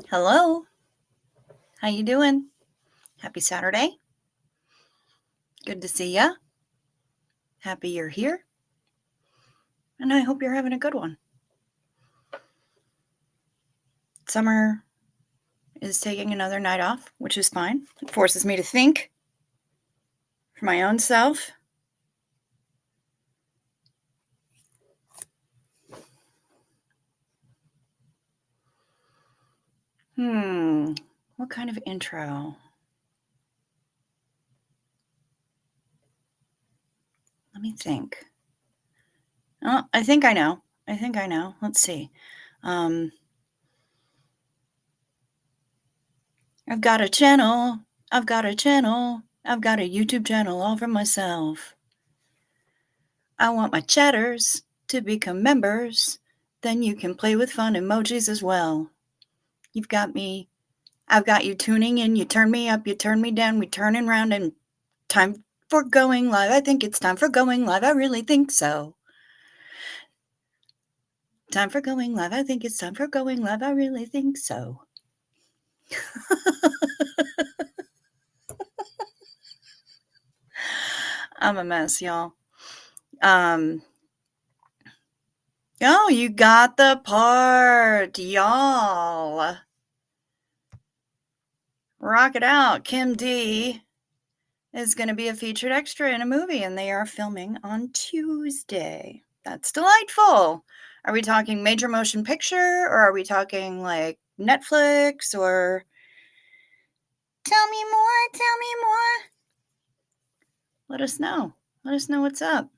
Hello. How you doing? Happy Saturday. Good to see ya. Happy you're here. And I hope you're having a good one. Summer is taking another night off, which is fine. It forces me to think for my own self. What kind of intro? Let me think. Oh, I think I know. Let's see. I've got a channel. I've got a YouTube channel all for myself. I want my chatters to become members. Then you can play with fun emojis as well. You've got me. I've got you tuning in. You turn me up. You turn me down. We turning round and time for going live. I think it's time for going live. I really think so. Time for going live. I think it's time for going live. I really think so. I'm a mess, y'all. Oh, you got the part, y'all. Rock it out. Kim D is going to be a featured extra in a movie, and they are filming on Tuesday. That's delightful. Are we talking major motion picture, or are we talking like Netflix, or tell me more? Let us know. Let us know what's up.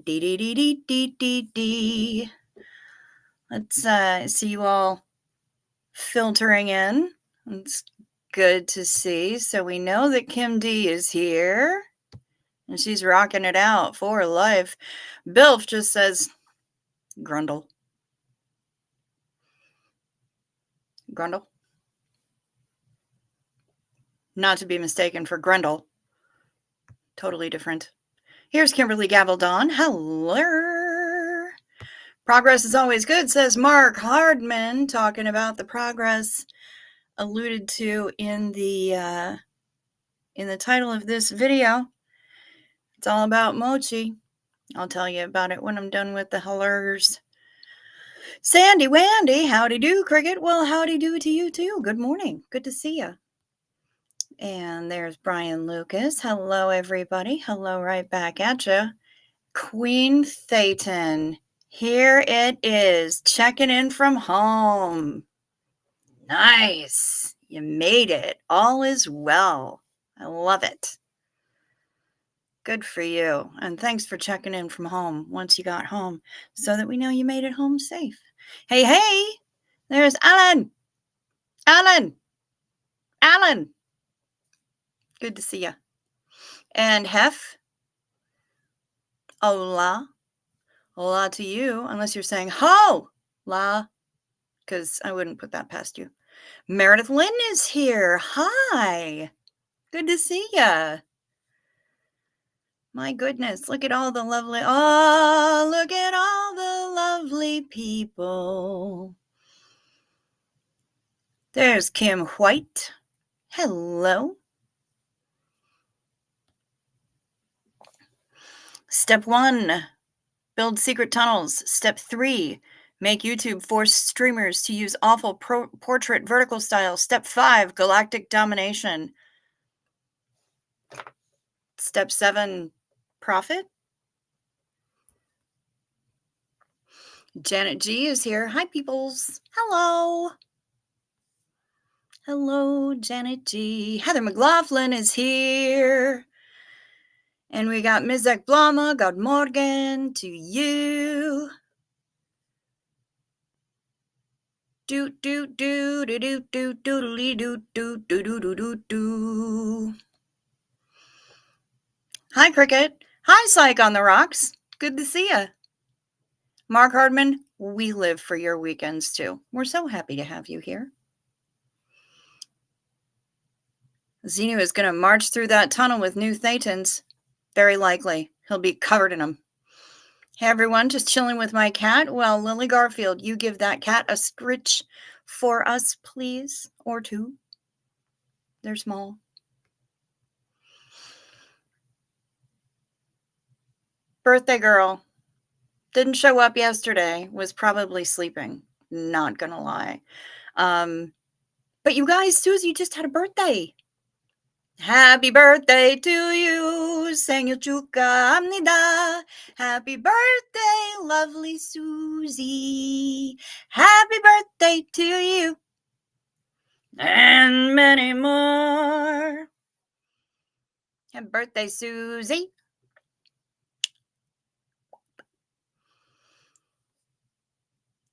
D. Let's see you all filtering in. It's good to see. So we know that Kim D is here, and she's rocking it out for life. Bilf just says, Grundle. Not to be mistaken for Grundle. Totally different. Here's Kimberly Gavaldon. Hello. Progress is always good, says Mark Hardman, talking about the progress alluded to in the title of this video. It's all about mochi. I'll tell you about it when I'm done with the hellers. Sandy Wandy, howdy do, Cricket. Well, howdy do to you too. Good morning. Good to see you. And there's Brian Lucas. Hello, everybody. Hello, right back at you. Queen Thetan. Here it is. Checking in from home. Nice. You made it. All is well. I love it. Good for you. And thanks for checking in from home once you got home so that we know you made it home safe. Hey, there's Alan. Good to see you. And Hef. Hola to you, unless you're saying ho-la, because I wouldn't put that past you. Meredith Lynn is here. Hi. Good to see ya. My goodness, look at all the lovely people. There's Kim White. Hello. Step 1, build secret tunnels. Step 3, make YouTube force streamers to use awful portrait vertical style. Step 5, galactic domination. Step 7, profit. Janet G is here. Hi, peoples. Hello. Hello, Janet G. Heather McLaughlin is here. And we got Mizek Blama. God morgen to you. Do. Hi, Cricket. Hi, Psych on the Rocks. Good to see ya. Mark Hardman, we live for your weekends too. We're so happy to have you here. Xenu is going to march through that tunnel with new Thetans. Very likely. He'll be covered in them. Hey, everyone, just chilling with my cat. Well, Lily Garfield, you give that cat a scritch for us, please? Or two. They're small. Birthday girl. Didn't show up yesterday. Was probably sleeping. Not gonna lie. But you guys, Susie just had a birthday. Happy birthday to you. 생일 축하합니다. Happy birthday, lovely Susie. Happy birthday to you. And many more. Happy birthday, Susie.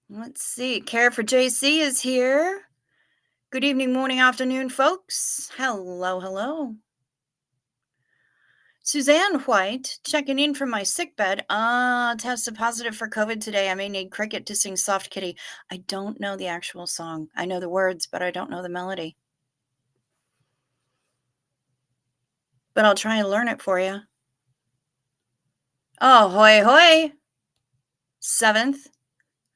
Let's see. Care for JC is here. Good evening, morning, afternoon, folks. Hello, hello. Suzanne White, checking in from my sickbed. Tested positive for COVID today. I may need Cricket to sing Soft Kitty. I don't know the actual song. I know the words, but I don't know the melody. But I'll try and learn it for you. Oh, hoy, hoy. 7th.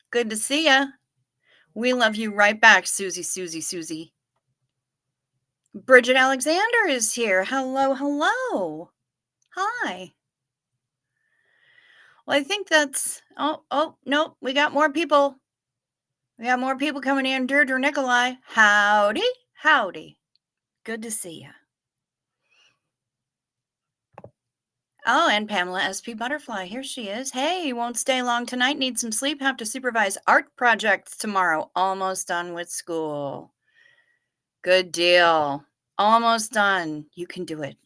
Good to see ya. We love you right back, Susie, Susie, Susie. Bridget Alexander is here. Hello, hello. Hi. Well, I think that's... Oh, no, we got more people. We got more people coming in. Deirdre Nikolai. Howdy, howdy. Good to see you. Oh, and Pamela SP Butterfly. Here she is. Hey, won't stay long tonight. Need some sleep. Have to supervise art projects tomorrow. Almost done with school. Good deal. Almost done. You can do it.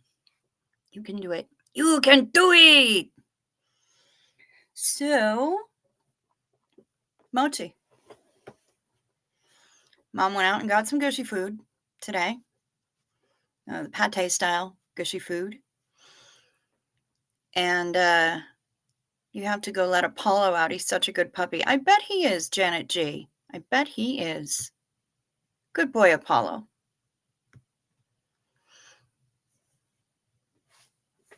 You can do it. You can do it. So, mochi. Mom went out and got some gushy food today. The pate style gushy food. And you have to go let Apollo out. He's such a good puppy. I bet he is, Janet G. I bet he is. Good boy, Apollo.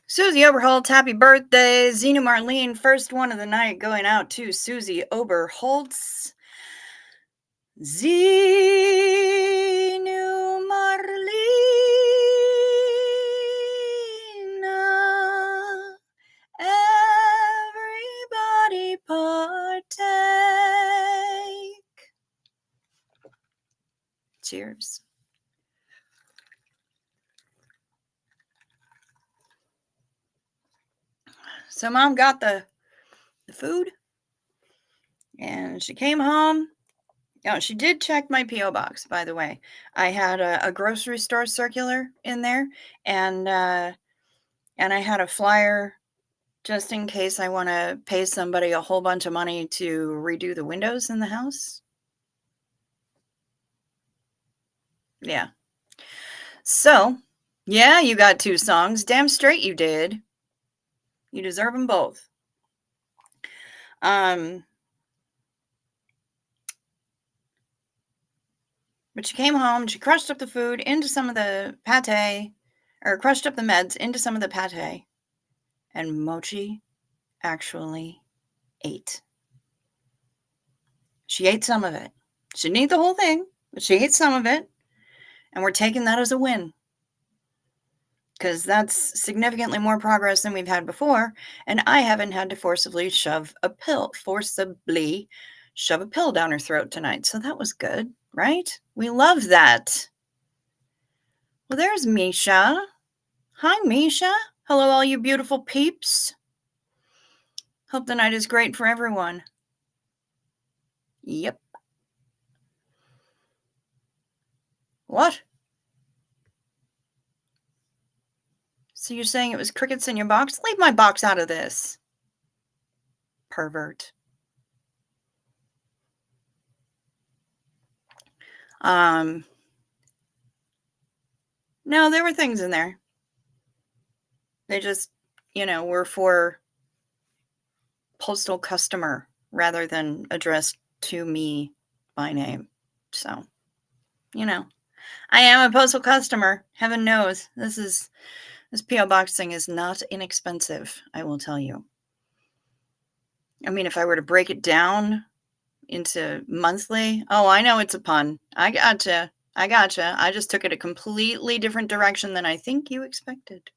Susie Oberholtz, happy birthday. Zena Marlene, first one of the night, going out to Susie Oberholtz. Zenu Marlena, everybody partake. Cheers. So Mom got the food, and she came home. Oh, she did check my P.O. box, by the way. I had a grocery store circular in there, and I had a flyer just in case I want to pay somebody a whole bunch of money to redo the windows in the house. Yeah. So, yeah, you got 2 songs. Damn straight you did. You deserve them both. But she came home, she crushed up the food into some of the pate, or crushed up the meds into some of the pate, and Mochi actually ate. She ate some of it. She didn't eat the whole thing, but she ate some of it, and we're taking that as a win, because that's significantly more progress than we've had before, and I haven't had to forcibly shove a pill down her throat tonight, so that was good. Right? We love that. Well, there's Misha. Hi, Misha. Hello, all you beautiful peeps. Hope the night is great for everyone. Yep. What? So you're saying it was crickets in your box? Leave my box out of this. Pervert. No, there were things in there. They just, were for postal customer rather than addressed to me by name. So, I am a postal customer. Heaven knows. This P.O. box thing is not inexpensive, I will tell you. I mean, if I were to break it down into monthly. Oh, I know it's a pun. I gotcha. I gotcha. I just took it a completely different direction than I think you expected.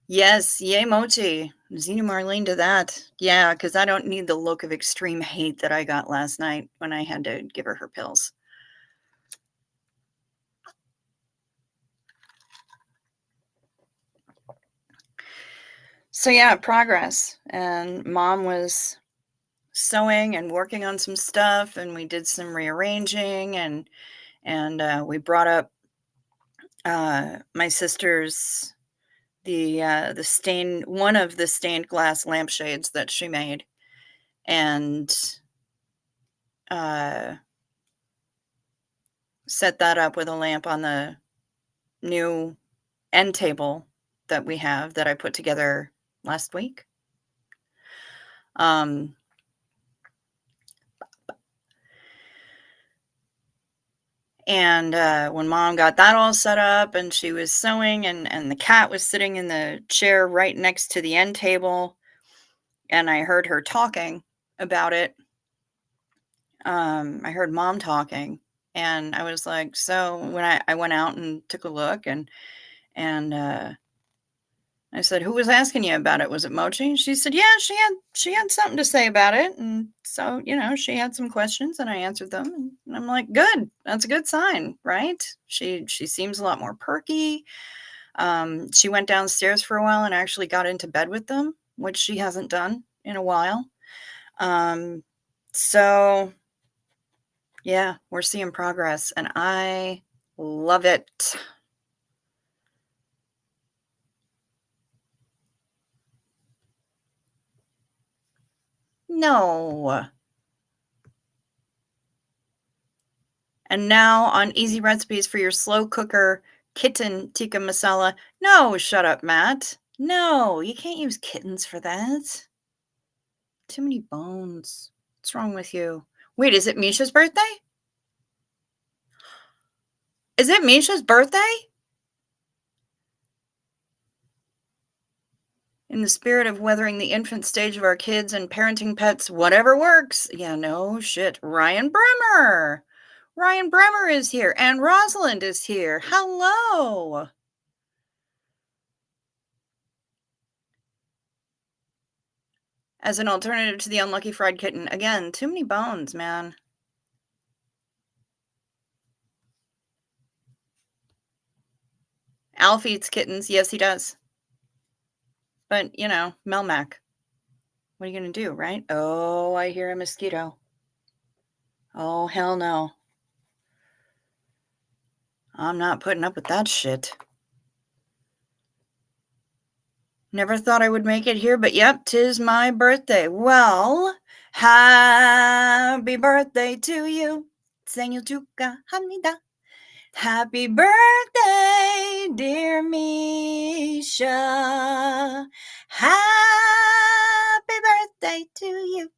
Yes, yay mochi. Zena Marlene to that. Yeah, because I don't need the look of extreme hate that I got last night when I had to give her pills. So yeah, progress. And Mom was sewing and working on some stuff, and we did some rearranging, and we brought up my sister's the one of the stained glass lampshades that she made, and set that up with a lamp on the new end table that we have that I put together last week. And when Mom got that all set up and she was sewing, and the cat was sitting in the chair right next to the end table, and I heard her talking about it. I heard Mom talking, and I was like, so when I went out and took a look, and I said, who was asking you about it? Was it Mochi? She said, yeah, she had something to say about it. And so, she had some questions and I answered them. And I'm like, good. That's a good sign, right? She seems a lot more perky. She went downstairs for a while and actually got into bed with them, which she hasn't done in a while. So yeah, we're seeing progress and I love it. No. And now on easy recipes for your slow cooker kitten tikka masala. No, shut up, Matt. No, you can't use kittens for that. Too many bones. What's wrong with you? Wait, is it Misha's birthday? Is it Misha's birthday? In the spirit of weathering the infant stage of our kids and parenting pets, whatever works. Yeah, no shit. Ryan Bremer. Ryan Bremer is here and Rosalind is here. Hello. As an alternative to the unlucky fried kitten. Again, too many bones, man. Alf eats kittens. Yes, he does. But, Melmac. What are you going to do, right? Oh, I hear a mosquito. Oh, hell no. I'm not putting up with that shit. Never thought I would make it here, but yep, 'tis my birthday. Well, happy birthday to you. 생일 축하합니다. Happy birthday, dear Misha. Happy birthday to you.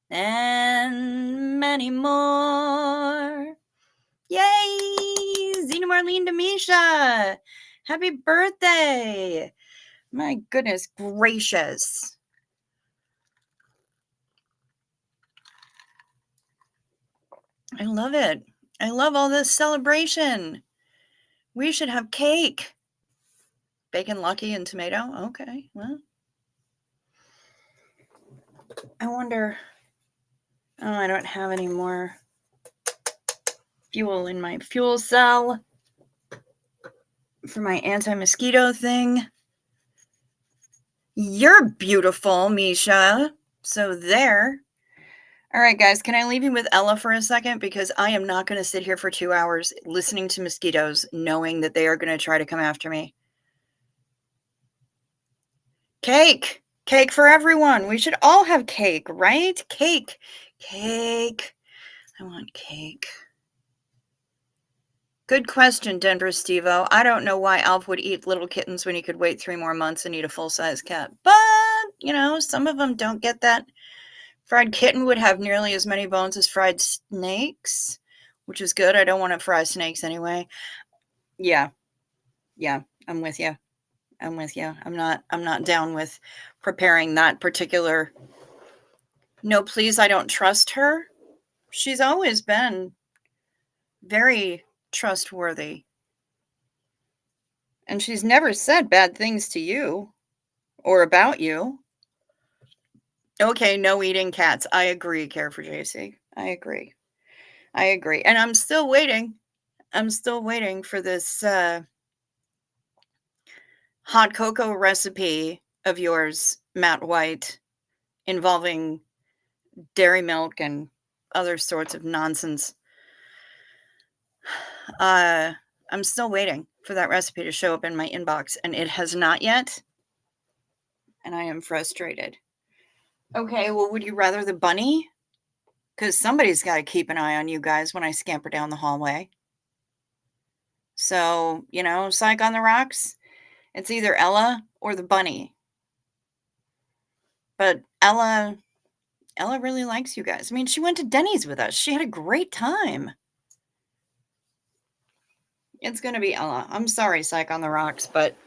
And many more. Yay! Zena Marlene to Misha. Happy birthday. My goodness gracious. I love it. I love all this celebration. We should have cake. Bacon, lucky, and tomato? Okay, well. I wonder. Oh, I don't have any more fuel in my fuel cell for my anti-mosquito thing. You're beautiful, Misha. So there. All right, guys, can I leave you with Ella for a second? Because I am not going to sit here for 2 hours listening to mosquitoes, knowing that they are going to try to come after me. Cake. Cake for everyone. We should all have cake, right? Cake. Cake. I want cake. Good question, Denver Stevo. I don't know why Alf would eat little kittens when he could wait 3 more months and eat a full-size cat. But, some of them don't get that. Fried kitten would have nearly as many bones as fried snakes, which is good. I don't want to fry snakes anyway. Yeah. Yeah, I'm with you. I'm not down with preparing that particular No, please, I don't trust her. She's always been very trustworthy. And she's never said bad things to you or about you. Okay, no eating cats. I agree, Care for JC. I agree. And I'm still waiting. For this hot cocoa recipe of yours, Matt White, involving dairy milk and other sorts of nonsense. I'm still waiting for that recipe to show up in my inbox, and it has not yet. And I am frustrated. Okay, well, would you rather the bunny? Because somebody's got to keep an eye on you guys when I scamper down the hallway. So, Psych on the Rocks, it's either Ella or the bunny. But Ella really likes you guys. I mean, she went to Denny's with us. She had a great time. It's going to be Ella. I'm sorry, Psych on the Rocks, but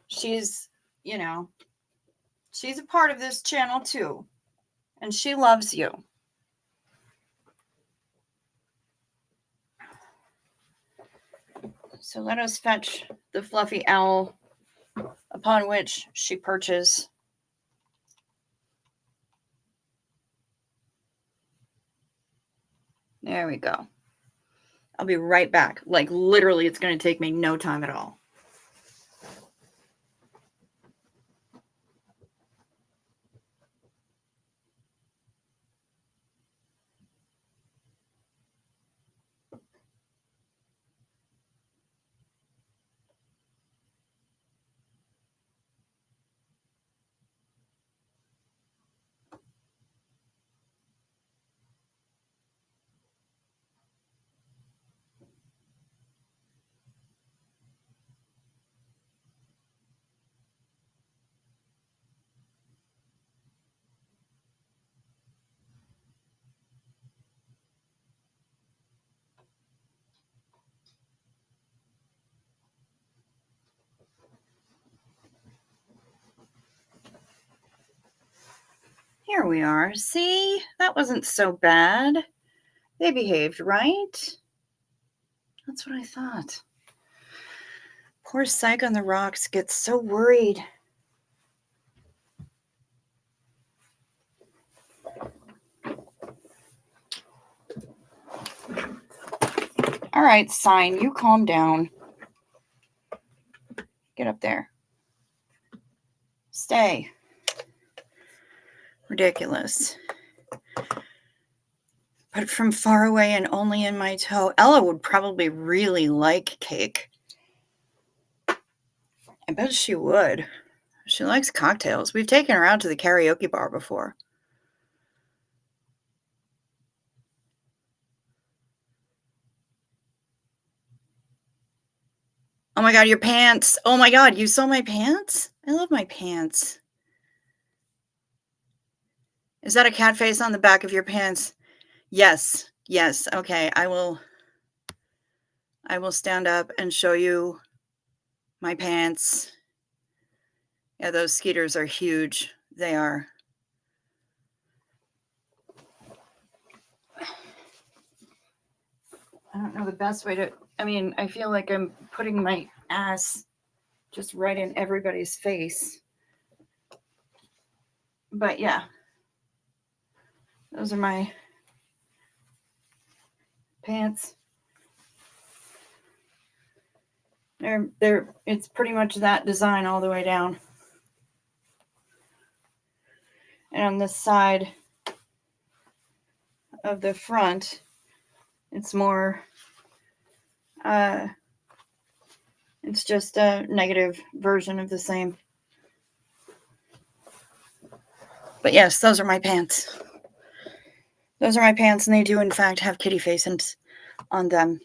she's, she's a part of this channel too. And she loves you. So let us fetch the fluffy owl upon which she perches. There we go. I'll be right back. Like, literally, it's going to take me no time at all. Here we are. See? That wasn't so bad. They behaved, right? That's what I thought. Poor Psych on the Rocks gets so worried. All right, Sign, you calm down. Get up there. Stay. Ridiculous. But from far away and only in my toe. Ella would probably really like cake. I bet she would. She likes cocktails. We've taken her out to the karaoke bar before. Oh my God, your pants. Oh my God, you saw my pants? I love my pants. Is that a cat face on the back of your pants? Yes. Okay, I will stand up and show you my pants. Yeah, those skeeters are huge. They are. I don't know the best way to, I feel like I'm putting my ass just right in everybody's face. But yeah, those are my pants. It's pretty much that design all the way down. And on this side of the front, it's more, it's just a negative version of the same. But yes, those are my pants. Those are my pants, and they do in fact have kitty faces on them.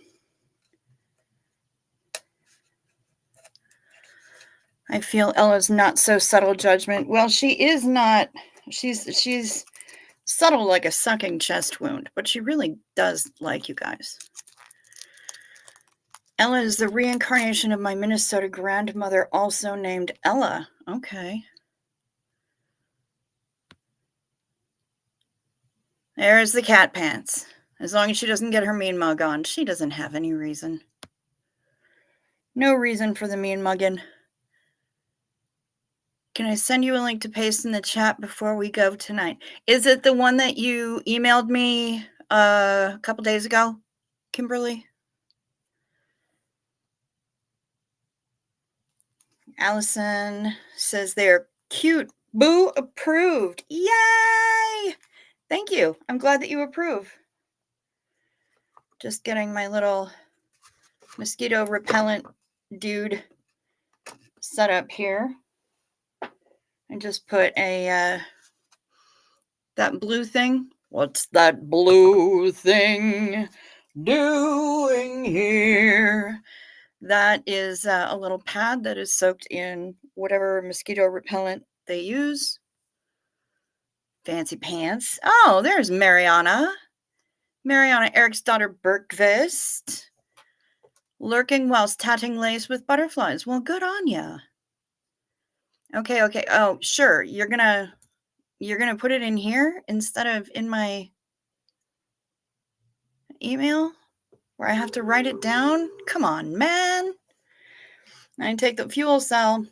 I feel Ella's not so subtle judgment. Well, she is not. She's subtle like a sucking chest wound, but she really does like you guys. Ella is the reincarnation of my Minnesota grandmother, also named Ella. Okay. There's the cat pants. As long as she doesn't get her mean mug on. She doesn't have any reason. No reason for the mean mugging. Can I send you a link to paste in the chat before we go tonight? Is it the one that you emailed me a couple days ago, Kimberly? Allison says they're cute. Boo approved. Yay! Thank you. I'm glad that you approve. Just getting my little mosquito repellent dude set up here. And just put a that blue thing. What's that blue thing doing here? That is a little pad that is soaked in whatever mosquito repellent they use. Fancy pants. Oh, there's Mariana. Mariana Eriksdotter Bergqvist. Lurking whilst tatting lace with butterflies. Well, good on ya. Okay. Oh, sure. You're gonna put it in here instead of in my email where I have to write it down? Come on, man. I take the fuel cell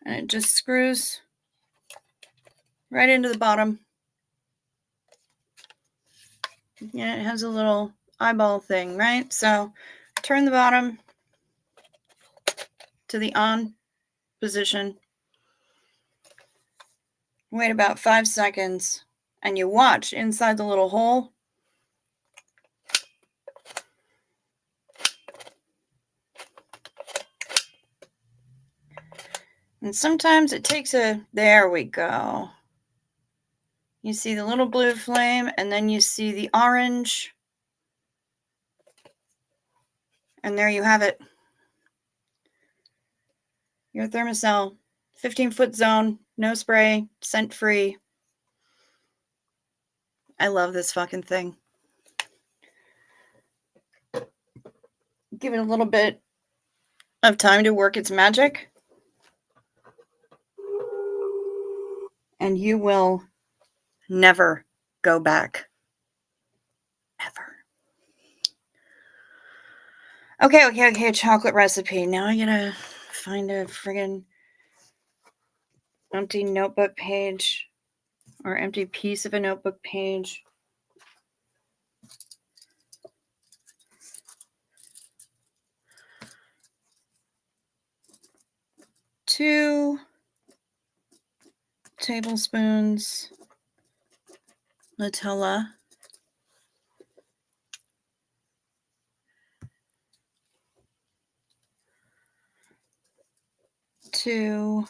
and it just screws right into the bottom. Yeah, it has a little eyeball thing, right? So turn the bottom to the on position. Wait about 5 seconds and you watch inside the little hole. And sometimes it takes there we go. You see the little blue flame and then you see the orange. And there you have it. Your thermocell, 15-foot zone, no spray, scent free. I love this fucking thing. Give it a little bit of time to work its magic. And you will never go back. Ever. Okay. Chocolate recipe. Now I gotta find a friggin' empty notebook page or empty piece of a notebook page. Two tablespoons Nutella. 2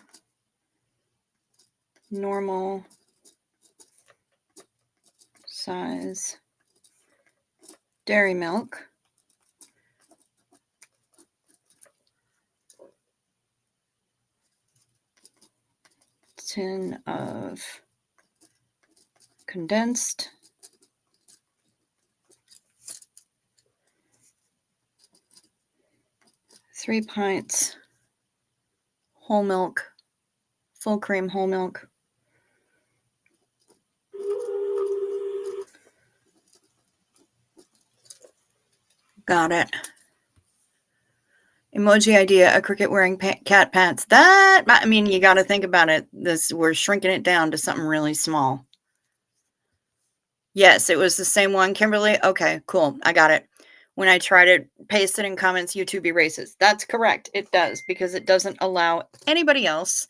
normal size dairy milk. Tin of condensed. 3 pints whole milk, full cream whole milk. Got it. Emoji idea, a cricket wearing cat pants. That, I mean, you got to think about it. We're shrinking it down to something really small. Yes, it was the same one, Kimberly. Okay, cool. I got it. When I try to paste it in comments, YouTube erases. That's correct. It does, because it doesn't allow anybody else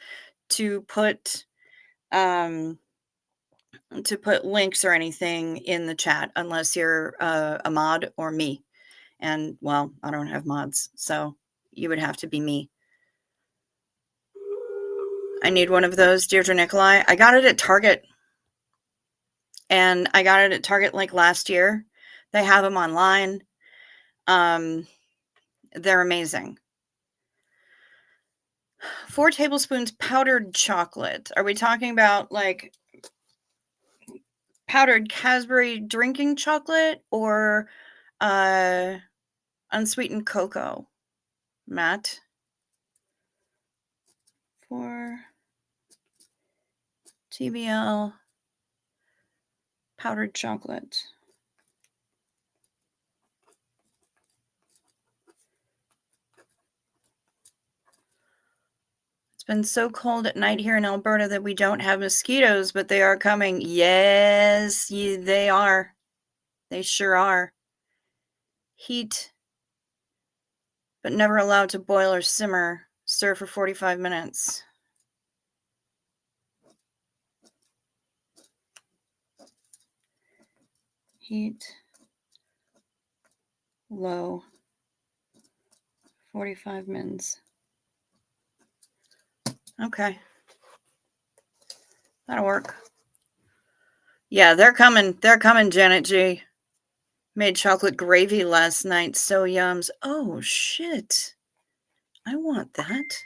to put links or anything in the chat unless you're a mod or me. And well, I don't have mods, so you would have to be me. I need one of those, Deirdre Nikolai. I got it at Target. And I got it at Target like last year. They have them online. They're amazing. 4 tablespoons powdered chocolate. Are we talking about like powdered Cadbury drinking chocolate or unsweetened cocoa? Matt? 4 TBL powdered chocolate. It's been so cold at night here in Alberta that we don't have mosquitoes, but they are coming. Yes, they are. They sure are. Heat, but never allowed to boil or simmer. Stir for 45 minutes. Heat, low, 45 minutes. Okay. That'll work. Yeah, they're coming. They're coming, Janet G. Made chocolate gravy last night. So yums. Oh, shit. I want that.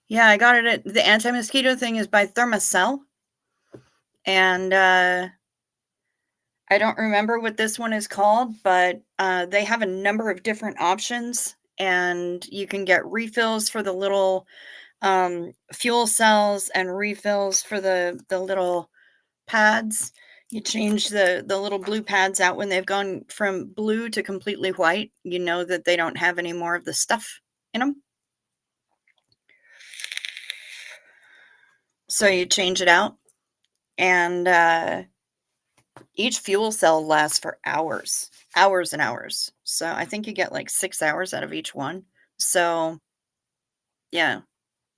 Yeah, I got it at the anti-mosquito thing is by Thermacell. And I don't remember what this one is called, but they have a number of different options. And you can get refills for the little fuel cells and refills for the little pads. You change the little blue pads out when they've gone from blue to completely white. You know that they don't have any more of the stuff in them. So you change it out, and each fuel cell lasts for hours, hours and hours. So I think you get like 6 hours out of each one. So yeah,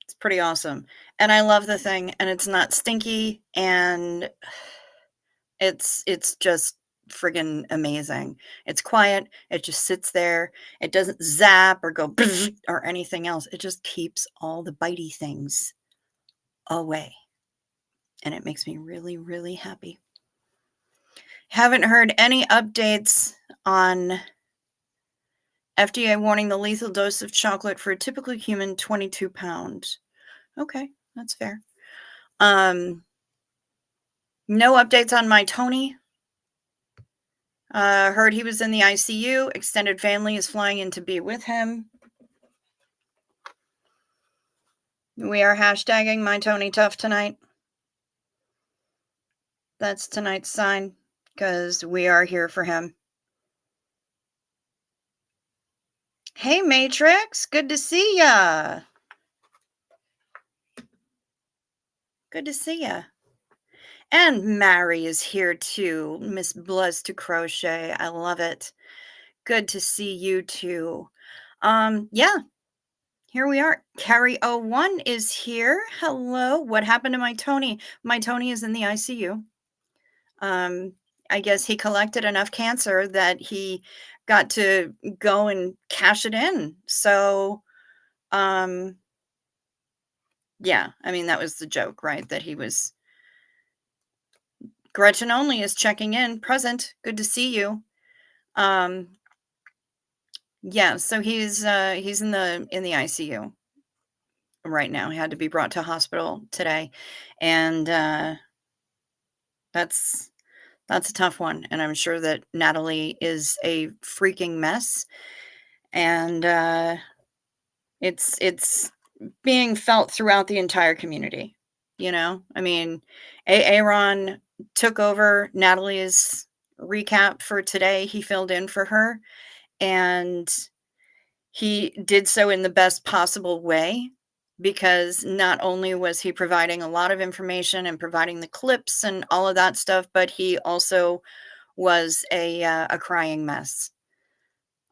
it's pretty awesome. And I love the thing, and it's not stinky, and it's just friggin' amazing. It's quiet. It just sits there. It doesn't zap or go or anything else. It just keeps all the bitey things away. And it makes me really, really happy. Haven't heard any updates on FDA warning the lethal dose of chocolate for a typical human 22 pounds. Okay, that's fair. No updates on my Tony. Heard he was in the ICU. Extended family is flying in to be with him. We are hashtagging my Tony Tough tonight. That's tonight's sign, because we are here for him. Hey, Matrix. Good to see ya. Good to see ya. And Mary is here too. Miss Bless to Crochet. I love it. Good to see you too. Yeah, here we are. Carrie 01 is here. Hello. What happened to my Tony? My Tony is in the ICU. I guess he collected enough cancer that he got to go and cash it in. So, yeah, I mean, that was the joke, right? That he was. Gretchen Only is checking in. Present. Good to see you. Yeah, so he's in the ICU right now. He had to be brought to hospital today, and that's a tough one. And I'm sure that Natalie is a freaking mess, and it's being felt throughout the entire community. You know, I mean, Aaron took over Natalie's recap for today. He filled in for her, and he did so in the best possible way, because not only was he providing a lot of information and providing the clips and all of that stuff, but he also was a crying mess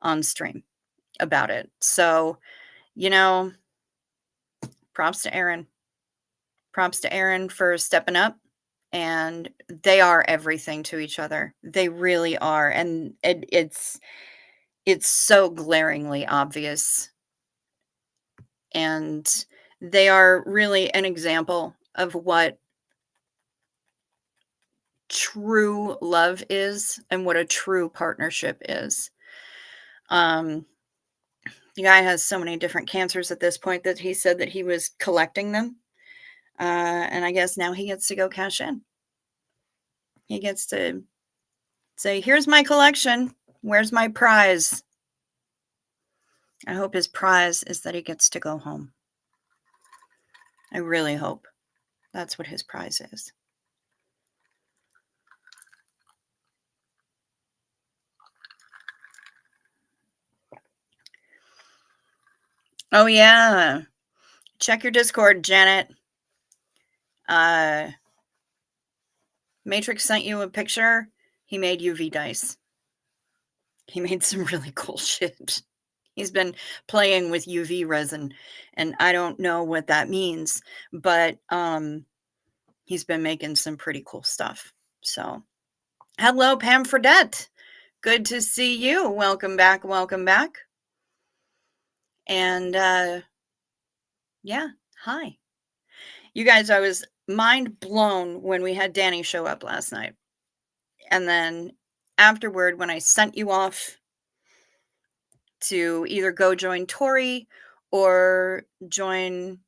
on stream about it. So, you know, props to Aaron. Props to Aaron for stepping up. And they are everything to each other. They really are. And it's so glaringly obvious. And they are really an example of what true love is and what a true partnership is. The guy has so many different cancers at this point that he said that he was collecting them. And I guess now he gets to go cash in. He gets to say, here's my collection. Where's my prize? I hope his prize is that he gets to go home. I really hope. That's what his prize is. Oh, yeah. Check your Discord, Janet. Matrix sent you a picture. He made UV dice. He made some really cool shit. He's been playing with UV resin, and I don't know what that means, but he's been making some pretty cool stuff. So, hello, Pam Fredette. Good to see you. Welcome back. Welcome back. And yeah, hi. You guys, I was mind blown when we had Danny show up last night. And then afterward, when I sent you off to either go join Tori or join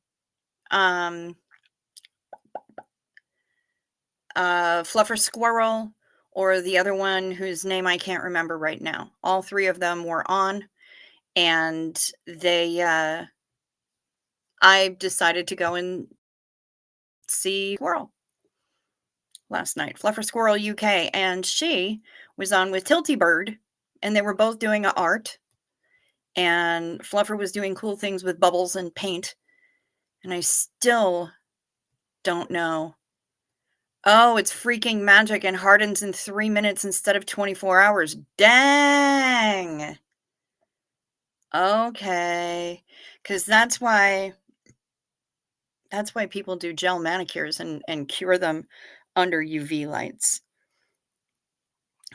Fluffer Squirrel or the other one whose name I can't remember right now. All three of them were on, and they I decided to go and see Squirrel last night, Fluffer Squirrel UK, and she was on with Tilty Bird, and they were both doing a art, and Fluffer was doing cool things with bubbles and paint, and I still don't know. Oh, it's freaking magic and hardens in 3 minutes instead of 24 hours. Dang. Okay. 'Cause that's why people do gel manicures and cure them under UV lights.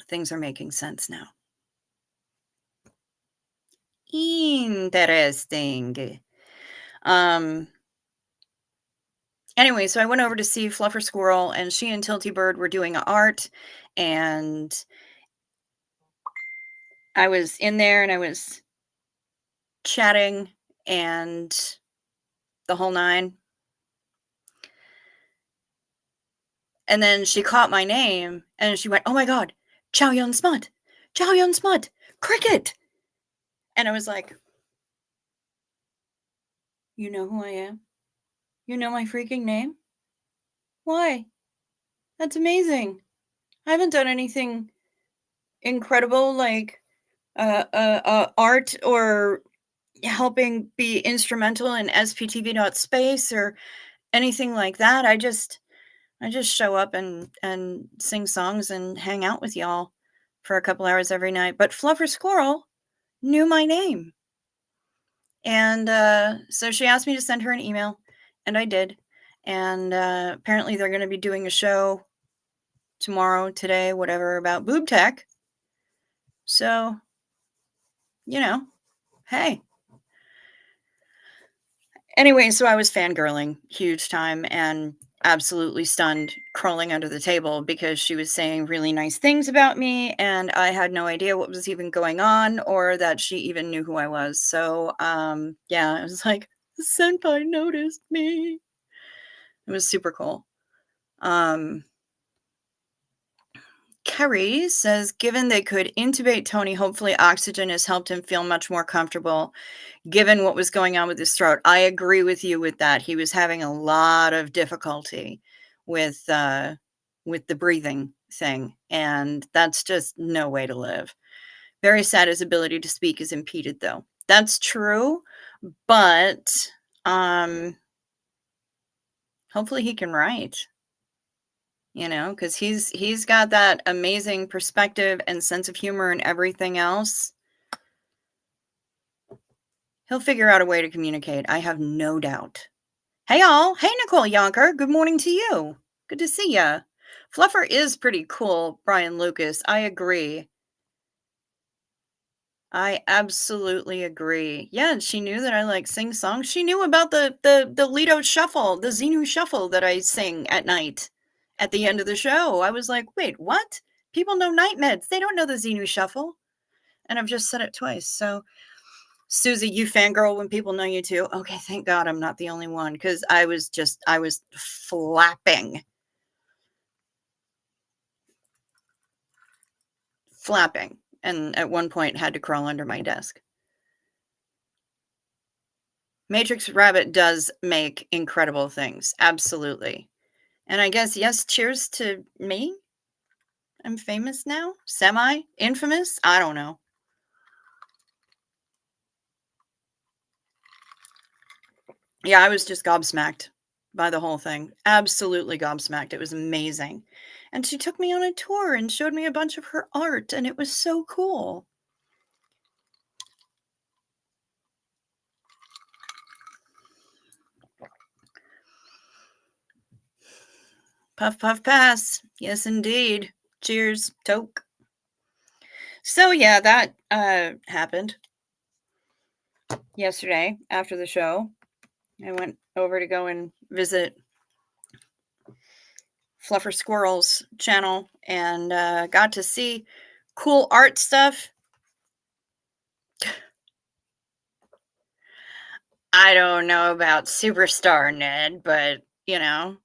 Things are making sense now. Interesting. Anyway, so I went over to see Fluffer Squirrel, and she and Tilty Bird were doing art, and I was in there and I was chatting and the whole nine. And then she caught my name and she went, "Oh my God, Chow Yun Smut, Chow Yun Smut, cricket." And I was like, "You know who I am? You know my freaking name? Why? That's amazing. I haven't done anything incredible like art or helping be instrumental in SPTV.space or anything like that. I just show up and sing songs and hang out with y'all for a couple hours every night." But Fluffer Squirrel knew my name. And so she asked me to send her an email, and I did. And apparently they're going to be doing a show tomorrow, today, whatever, about boob tech. So, hey. Anyway, so I was fangirling huge time and absolutely stunned, crawling under the table because she was saying really nice things about me, and I had no idea what was even going on or that she even knew who I was. So, yeah, I was like, "Senpai noticed me." It was super cool. Kerry says, "Given they could intubate Tony, hopefully oxygen has helped him feel much more comfortable given what was going on with his throat." I agree with you with that. He was having a lot of difficulty with the breathing thing, and that's just no way to live. Very sad his ability to speak is impeded, though. That's true, but hopefully he can write. Because he's got that amazing perspective and sense of humor and everything else. He'll figure out a way to communicate. I have no doubt. Hey, y'all. Hey, Nicole Yonker. Good morning to you. Good to see ya. Fluffer is pretty cool, Brian Lucas. I agree. I absolutely agree. Yeah, she knew that I sing songs. She knew about the Lido Shuffle, the Xenu Shuffle that I sing at night at the end of the show. I was like, wait, what? People know Night Meds. They don't know the Xenu Shuffle. And I've just said it twice. So, Susie, you fangirl when people know you too. Okay, thank God I'm not the only one, because I was flapping. And at one point had to crawl under my desk. Matrix Rabbit does make incredible things. Absolutely. And I guess, yes, cheers to me. I'm famous now? Semi? Infamous? I don't know. Yeah, I was just gobsmacked by the whole thing. Absolutely gobsmacked. It was amazing. And she took me on a tour and showed me a bunch of her art, and it was so cool. Puff, puff, pass. Yes, indeed. Cheers. Toke. So, yeah, that happened yesterday after the show. I went over to go and visit Fluffer Squirrel's channel and got to see cool art stuff. I don't know about Superstar Ned, but you know,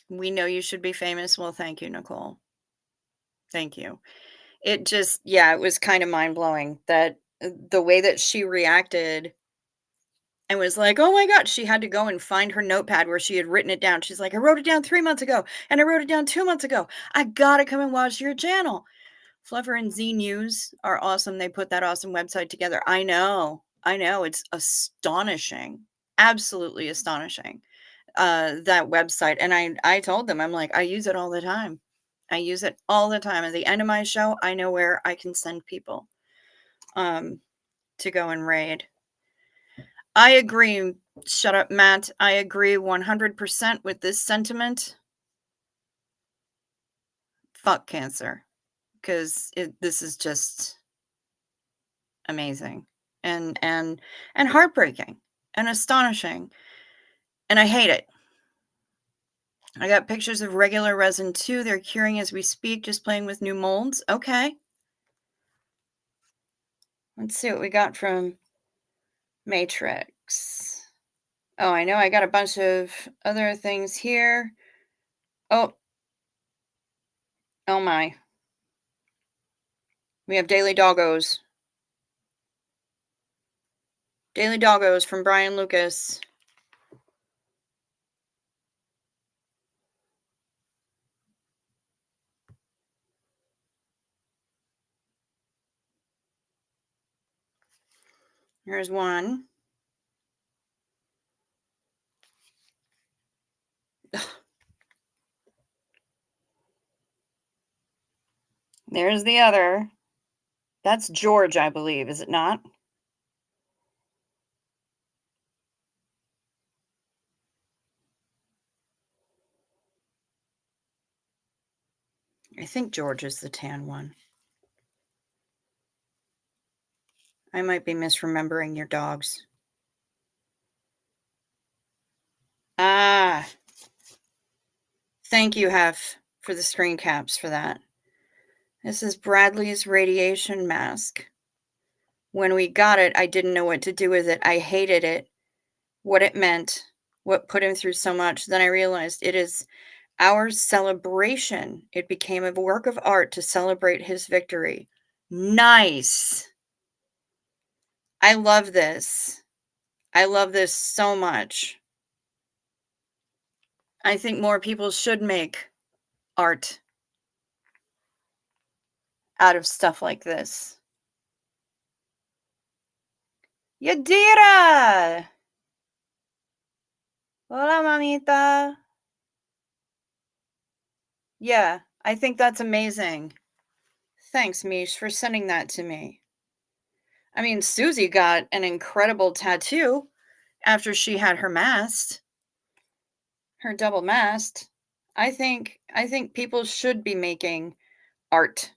we know you should be famous. Well, thank you, Nicole. Thank you. It just, yeah, it was kind of mind blowing that the way that she reacted and was like, oh my God, she had to go and find her notepad where she had written it down. She's like, I wrote it down 3 months ago and I wrote it down 2 months ago. I gotta come and watch your channel. Fluffer and Z News are awesome. They put that awesome website together. I know. I know. It's astonishing. Absolutely astonishing. That website. And I told them, I'm like, I use it all the time. I use it all the time. At the end of my show, I know where I can send people to go and raid. I agree. Shut up, Matt. I agree 100% with this sentiment. Fuck cancer. Because this is just amazing and heartbreaking and astonishing. And I hate it. I got pictures of regular resin too. They're curing as we speak, just playing with new molds. Okay. Let's see what we got from Matrix. Oh, I know. I got a bunch of other things here. Oh. Oh my. We have Daily Doggos. Daily Doggos from Brian Lucas. Here's one. There's the other. That's George, I believe, is it not? I think George is the tan one. I might be misremembering your dogs. Ah. Thank you, Hef, for the screen caps for that. This is Bradley's radiation mask. When we got it, I didn't know what to do with it. I hated it, what it meant, what put him through so much. Then I realized it is our celebration. It became a work of art to celebrate his victory. Nice. I love this. I love this so much. I think more people should make art out of stuff like this. Yadira! Hola, mamita. Yeah, I think that's amazing. Thanks, Mish, for sending that to me. I mean, Susie got an incredible tattoo after she had her mast, her double mast. I think people should be making art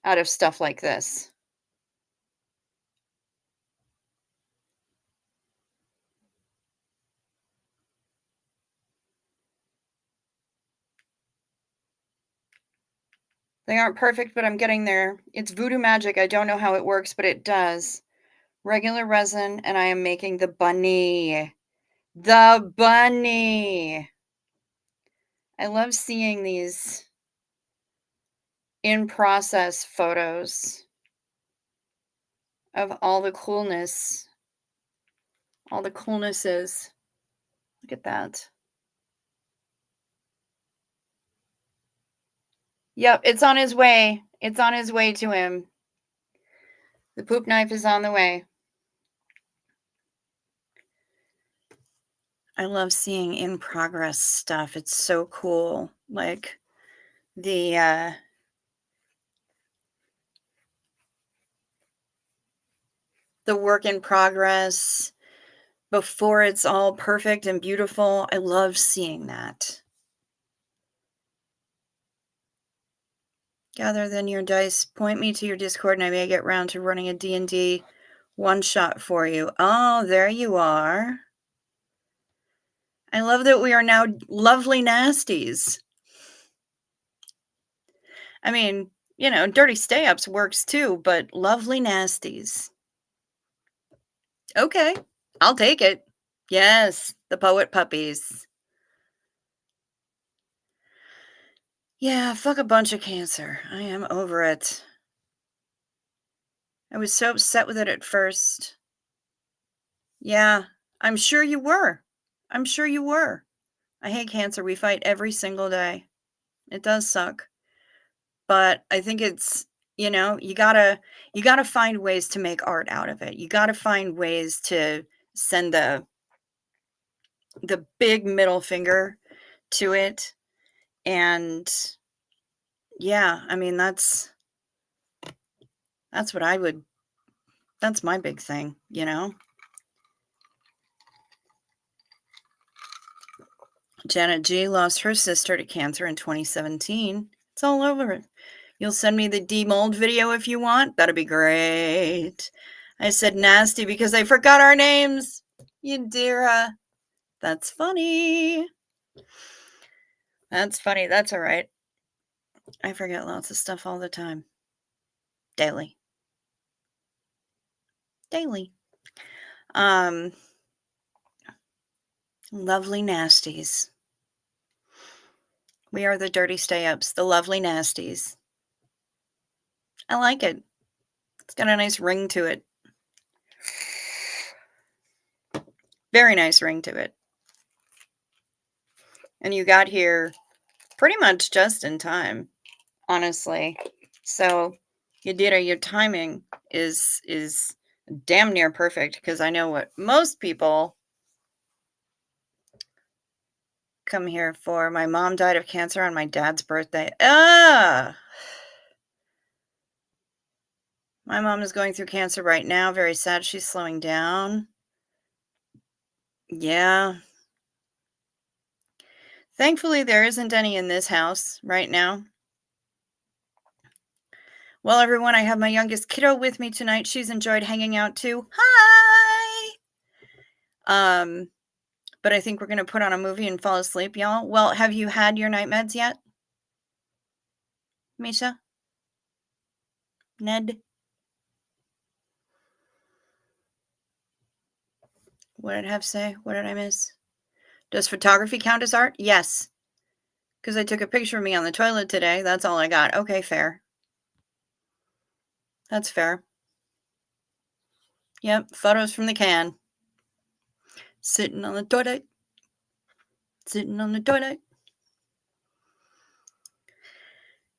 out of stuff like this. They aren't perfect, but I'm getting there. It's voodoo magic. I don't know how it works, but it does. Regular resin, and I am making the bunny. The bunny. I love seeing these in process photos of all the coolness, all the coolnesses. Look at that. Yep, it's on his way. It's on his way to him. The poop knife is on the way. I love seeing in progress stuff. It's so cool. Like the work in progress before it's all perfect and beautiful. I love seeing that. Gather then your dice. Point me to your Discord and I may get round to running a D&D one shot for you. Oh, there you are. I love that we are now lovely nasties. I mean, dirty stay-ups works too, but lovely nasties. Okay, I'll take it. Yes, the poet puppies. Yeah, fuck a bunch of cancer. I am over it. I was so upset with it at first. Yeah, I'm sure you were. I'm sure you were. I hate cancer. We fight every single day. It does suck. But I think it's, you gotta find ways to make art out of it. You gotta find ways to send the big middle finger to it. And yeah, I mean, that's what that's my big thing, Janet G lost her sister to cancer in 2017. It's all over it. You'll send me the demold video if you want. That'd be great. I said nasty because I forgot our names. Yadira. That's funny. That's funny. That's all right. I forget lots of stuff all the time. Daily. Lovely nasties. We are the dirty stay-ups, the lovely nasties. I like it. It's got a nice ring to it. Very nice ring to it. And you got here pretty much just in time, honestly. So, Yadira, your timing is damn near perfect because I know what most people come here for. My mom died of cancer on my dad's birthday. My mom is going through cancer right now. Very sad. She's slowing down. Yeah. Thankfully, there isn't any in this house right now. Well, everyone, I have my youngest kiddo with me tonight. She's enjoyed hanging out too. Hi! But I think we're going to put on a movie and fall asleep, y'all. Well, have you had your night meds yet? Misha? Ned? What did I have to say? What did I miss? Does photography count as art? Yes. Because I took a picture of me on the toilet today. That's all I got. Okay, fair. That's fair. Yep, photos from the can. Sitting on the toilet. Sitting on the toilet.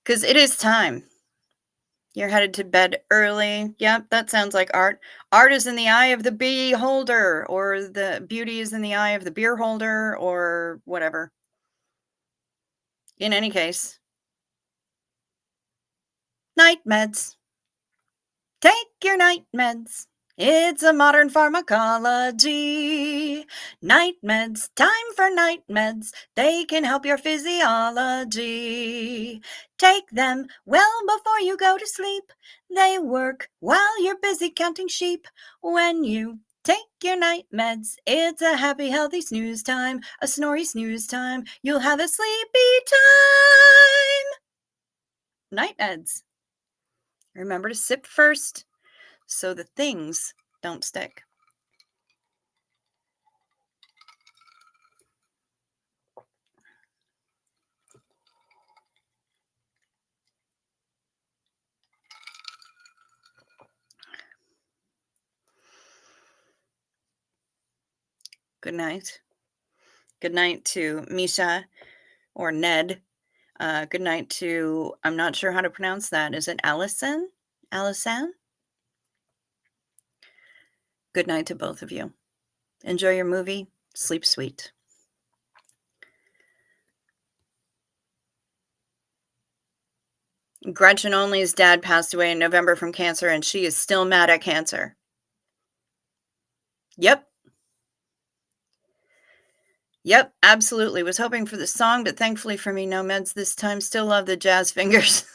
Because it is time. You're headed to bed early. Yep, that sounds like art. Art is in the eye of the beholder, or the beauty is in the eye of the beer holder, or whatever. In any case, night meds. Take your night meds. It's a modern pharmacology. Night meds, time for night meds. They can help your physiology. Take them well before you go to sleep. They work while you're busy counting sheep. When you take your night meds, it's a happy, healthy snooze time. A snory snooze time. You'll have a sleepy time. Night meds. Remember to sip first so the things don't stick. Good night. Good night to Misha or Ned. Good night to, I'm not sure how to pronounce that. Is it Allison? Allison? Good night to both of you. Enjoy your movie. Sleep sweet. Gretchen Only's dad passed away in November from cancer, and she is still mad at cancer. Yep. Yep, absolutely. Was hoping for the song, but thankfully for me, no meds this time. Still love the jazz fingers.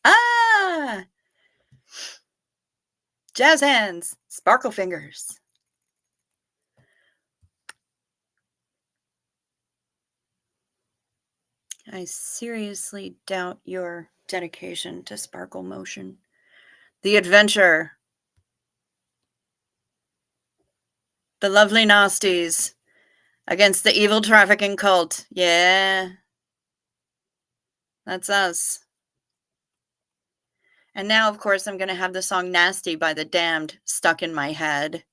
Ah! Jazz hands. Sparkle fingers. I seriously doubt your dedication to sparkle motion. The adventure. The lovely nasties against the evil trafficking cult. Yeah. That's us. And now, of course, I'm going to have the song Nasty by The Damned stuck in my head,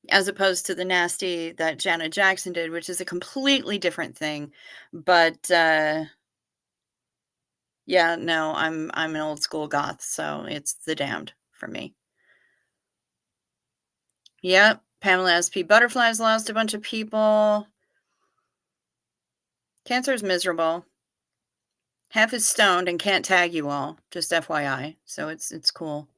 as opposed to the Nasty that Janet Jackson did, which is a completely different thing. But yeah, no, I'm an old school goth, so it's The Damned for me. Yep, Pamela SP Butterflies lost a bunch of people. Cancer is miserable. Half is stoned and can't tag you all, just FYI. So it's cool.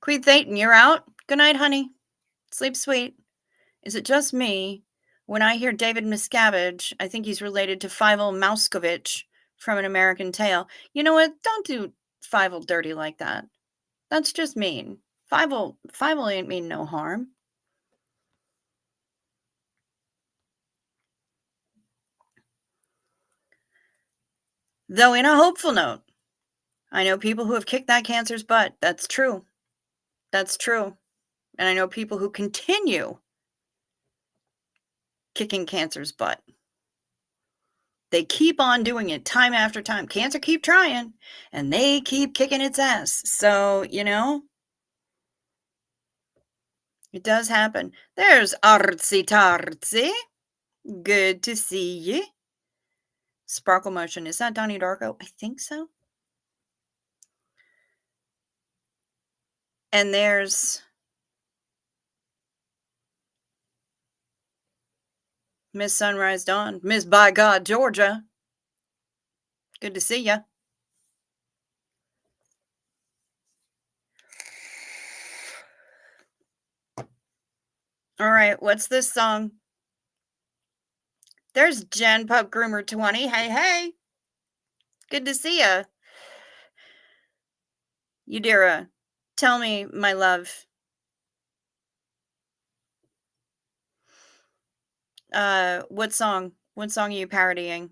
Queen Thetan, you're out. Good night, honey. Sleep sweet. Is it just me? When I hear David Miscavige, I think he's related to Fievel Mouskovic from An American Tail. You know what? Don't do Fievel dirty like that. That's just mean. Fievel ain't mean no harm. Though in a hopeful note, I know people who have kicked that cancer's butt. That's true. That's true. And I know people who continue kicking cancer's butt. They keep on doing it time after time. Cancer keep trying, and they keep kicking its ass. So, you know, it does happen. There's Artsy Tartsy. Good to see you. Sparkle Motion. Is that Donnie Darko? I think so. And there's Miss Sunrise Dawn. Miss By God, Georgia. Good to see ya. All right, what's this song? There's Jen Pup Groomer 20. Hey, hey. Good to see ya. Udira, tell me, my love. What song? What song are you parodying?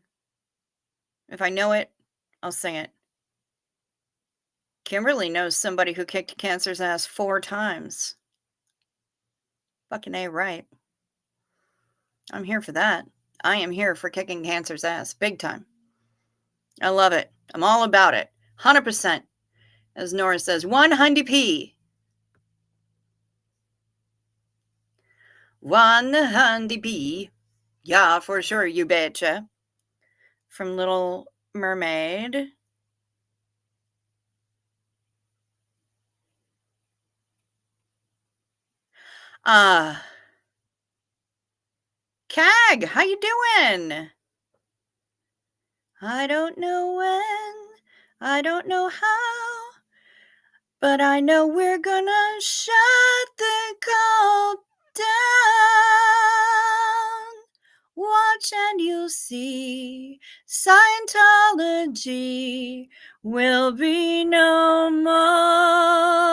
If I know it, I'll sing it. Kimberly knows somebody who kicked cancer's ass 4 times. Fucking A right. I'm here for that. I am here for kicking cancer's ass. Big time. I love it. I'm all about it. 100%. As Nora says, 100p. 100p. Yeah, for sure, you betcha. From Little Mermaid. Cag, how you doing? I don't know when, I don't know how, but I know we're gonna shut the cold down. Watch and you'll see, Scientology will be no more.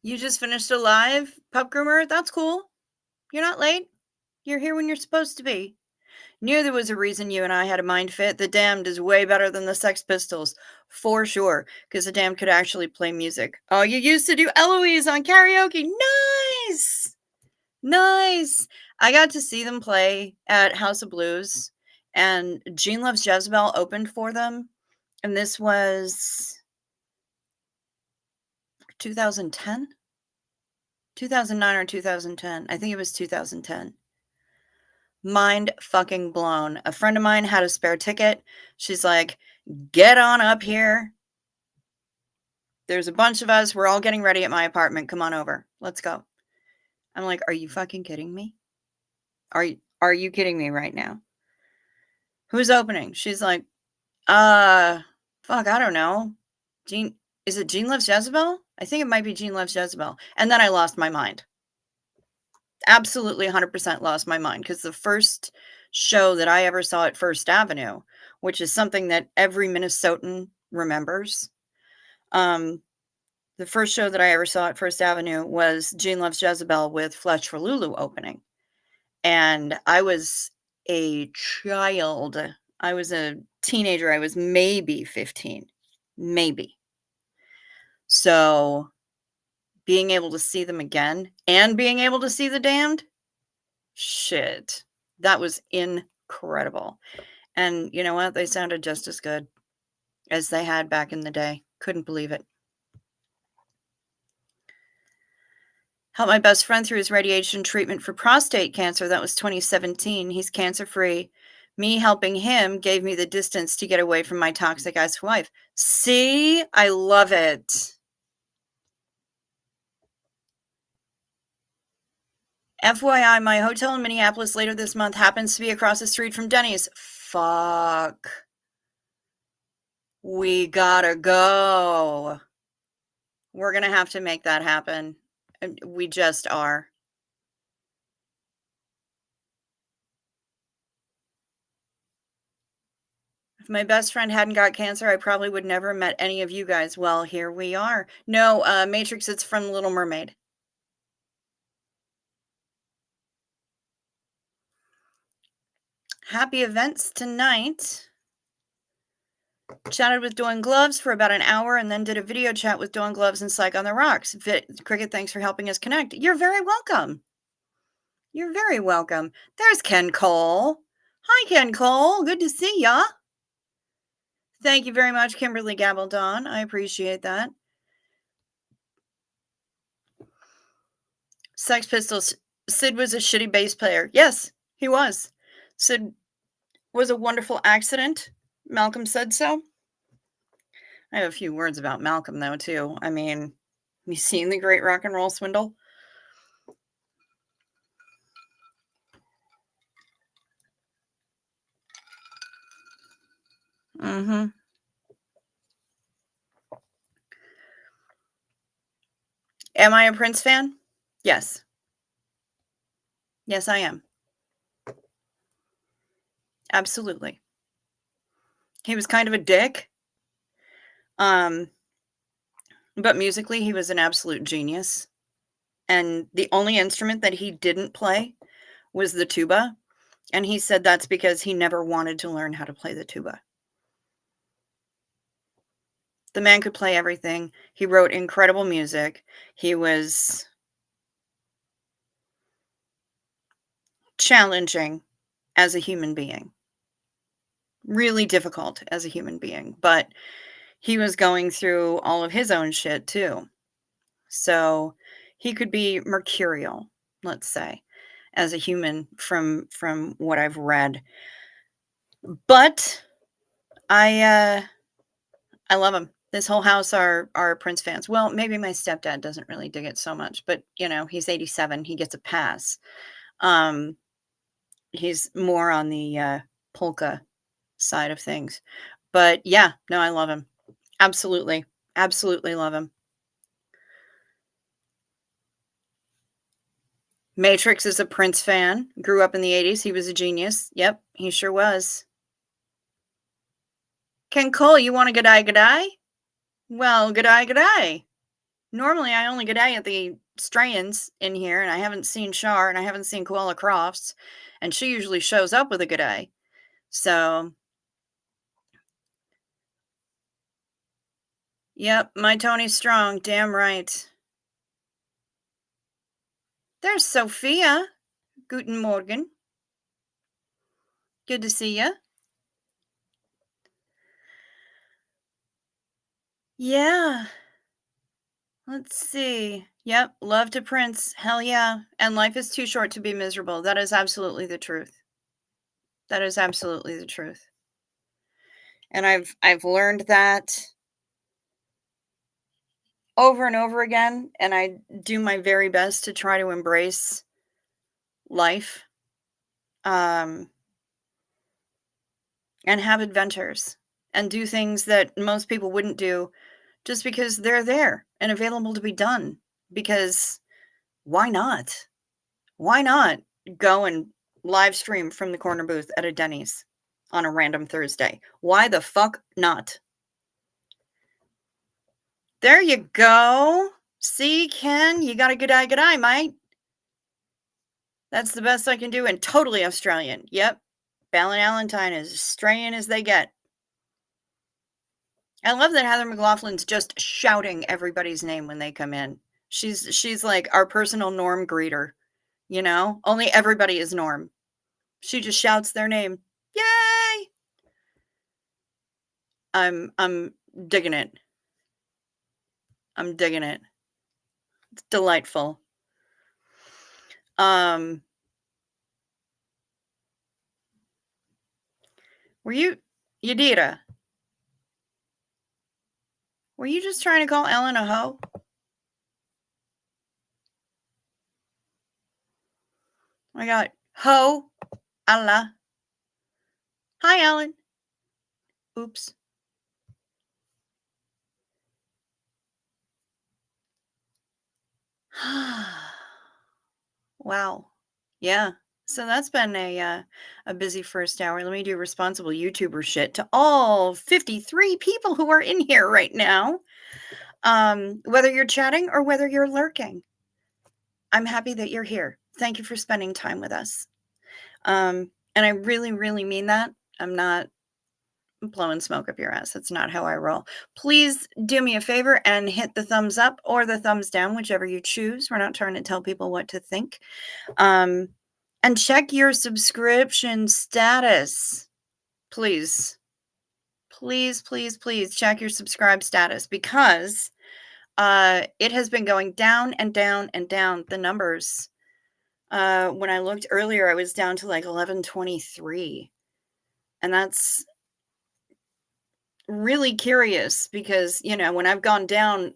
You just finished a live, Pup Groomer? That's cool. You're not late. You're here when you're supposed to be. Knew there was a reason you and I had a mind fit. The Damned is way better than the Sex Pistols. For sure. Because the Damned could actually play music. Oh, you used to do Eloise on karaoke. Nice! Nice! I got to see them play at House of Blues, and Gene Loves Jezebel opened for them, and this was 2010? 2009 or 2010. I think it was 2010. Mind fucking blown. A friend of mine had a spare ticket. She's like, "Get on up here. There's a bunch of us. We're all getting ready at my apartment. Come on over. Let's go." I'm like, "Are you fucking kidding me? Are you kidding me right now? Who's opening?" She's like, fuck, I don't know. Gene is it Gene Loves Jezebel? I think it might be Gene Loves Jezebel." And then I lost my mind. Absolutely 100% lost my mind, because the first show that I ever saw at First Avenue, which is something that every Minnesotan remembers, um, the first show that I ever saw at First Avenue was Gene Loves Jezebel with Flesh for Lulu opening. And I was a child. I was a teenager. I was maybe 15. Maybe. So being able to see them again and being able to see The Damned, shit, that was incredible. And you know what? They sounded just as good as they had back in the day. Couldn't believe it. Helped my best friend through his radiation treatment for prostate cancer. That was 2017. He's cancer free. Me helping him gave me the distance to get away from my toxic ex-wife. See? I love it. FYI, my hotel in Minneapolis later this month happens to be across the street from Denny's. Fuck. We gotta go. We're gonna have to make that happen. We just are. If my best friend hadn't got cancer, I probably would never have met any of you guys. Well, here we are. No, Matrix, it's from Little Mermaid. Happy events tonight. Chatted with Dawn Gloves for about an hour and then did a video chat with Dawn Gloves and Psych on the Rocks. Cricket, thanks for helping us connect. You're very welcome. You're very welcome. There's Ken Cole. Hi, Ken Cole. Good to see ya. Thank you very much, Kimberly Gabaldon. I appreciate that. Sex Pistols. Sid was a shitty bass player. Yes, he was. Sid was a wonderful accident. Malcolm said so. I have a few words about Malcolm, though, too. I mean, you seen The Great Rock and Roll Swindle? Mm-hmm. Am I a Prince fan? Yes. Yes, I am. Absolutely. He was kind of a dick. But musically, he was an absolute genius. And the only instrument that he didn't play was the tuba. And he said that's because he never wanted to learn how to play the tuba. The man could play everything. He wrote incredible music. He was challenging as a human being. Really difficult as a human being. But he was going through all of his own shit too. So he could be mercurial, let's say, as a human from what I've read. But I love him. This whole house are Prince fans. Well, maybe my stepdad doesn't really dig it so much, but you know, he's 87, he gets a pass. He's more on the polka side of things. But yeah, no, I love him. Absolutely. Absolutely love him. Matrix is a Prince fan. Grew up in the 80s. He was a genius. Yep, he sure was. Ken Cole, you want a g'day g'day? Well, g'day g'day. Normally, I only g'day at the Strayans in here, and I haven't seen Shar, and I haven't seen Koala Crofts, and she usually shows up with a g'day. So, yep, my Tony's strong. Damn right. There's Sophia. Guten Morgen. Good to see you. Yeah. Let's see. Yep. Love to Prince. Hell yeah. And life is too short to be miserable. That is absolutely the truth. That is absolutely the truth. And I've learned that over and over again, and I do my very best to try to embrace life um and have adventures and do things that most people wouldn't do just because they're there and available to be done. Because why not? Why not go and live stream from the corner booth at a Denny's on a random Thursday? Why the fuck not? There you go. See, Ken, you got a good eye, mate. That's the best I can do, and totally Australian. Yep. Ballin-Allentyne is Australian as they get. I love that Heather McLaughlin's just shouting everybody's name when they come in. She's like our personal Norm greeter, you know? Only everybody is Norm. She just shouts their name. Yay! I'm digging it. I'm digging it. It's delightful. Were you Yadira? Were you just trying to call Ellen a hoe? I got ho, Allah. Hi, Ellen. Oops. Wow. Yeah. So that's been a busy first hour. Let me do responsible YouTuber shit to all 53 people who are in here right now. Whether you're chatting or whether you're lurking, I'm happy that you're here. Thank you for spending time with us. And I really, really mean that. I'm not blowing smoke up your ass. That's not how I roll. Please do me a favor and hit the thumbs up or the thumbs down, whichever you choose. We're not trying to tell people what to think. And check your subscription status. Please. Please, please, please check your subscribe status, because it has been going down and down and down. The numbers. When I looked earlier, I was down to like 1123. And that's really curious because, you know, when I've gone down,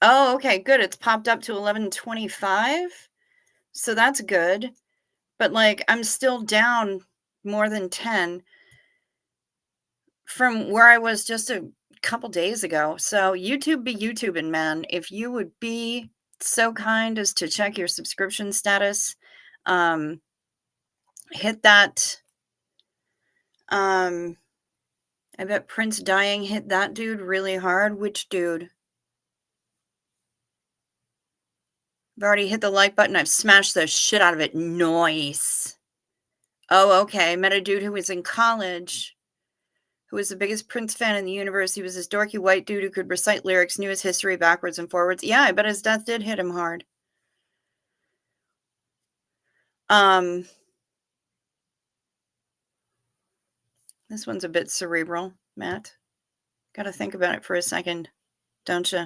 oh, okay, good. It's popped up to 1125. So that's good. But like, I'm still down more than 10 from where I was just a couple days ago. So YouTube be YouTubing, man. If you would be so kind as to check your subscription status, hit that. I bet Prince dying hit that dude really hard. Which dude? I've already hit the like button. I've smashed the shit out of it. Nice. Oh, okay. Met a dude who was in college, who was the biggest Prince fan in the universe. He was this dorky white dude who could recite lyrics, knew his history backwards and forwards. Yeah, I bet his death did hit him hard. This one's a bit cerebral, Matt. Got to think about it for a second, don't you?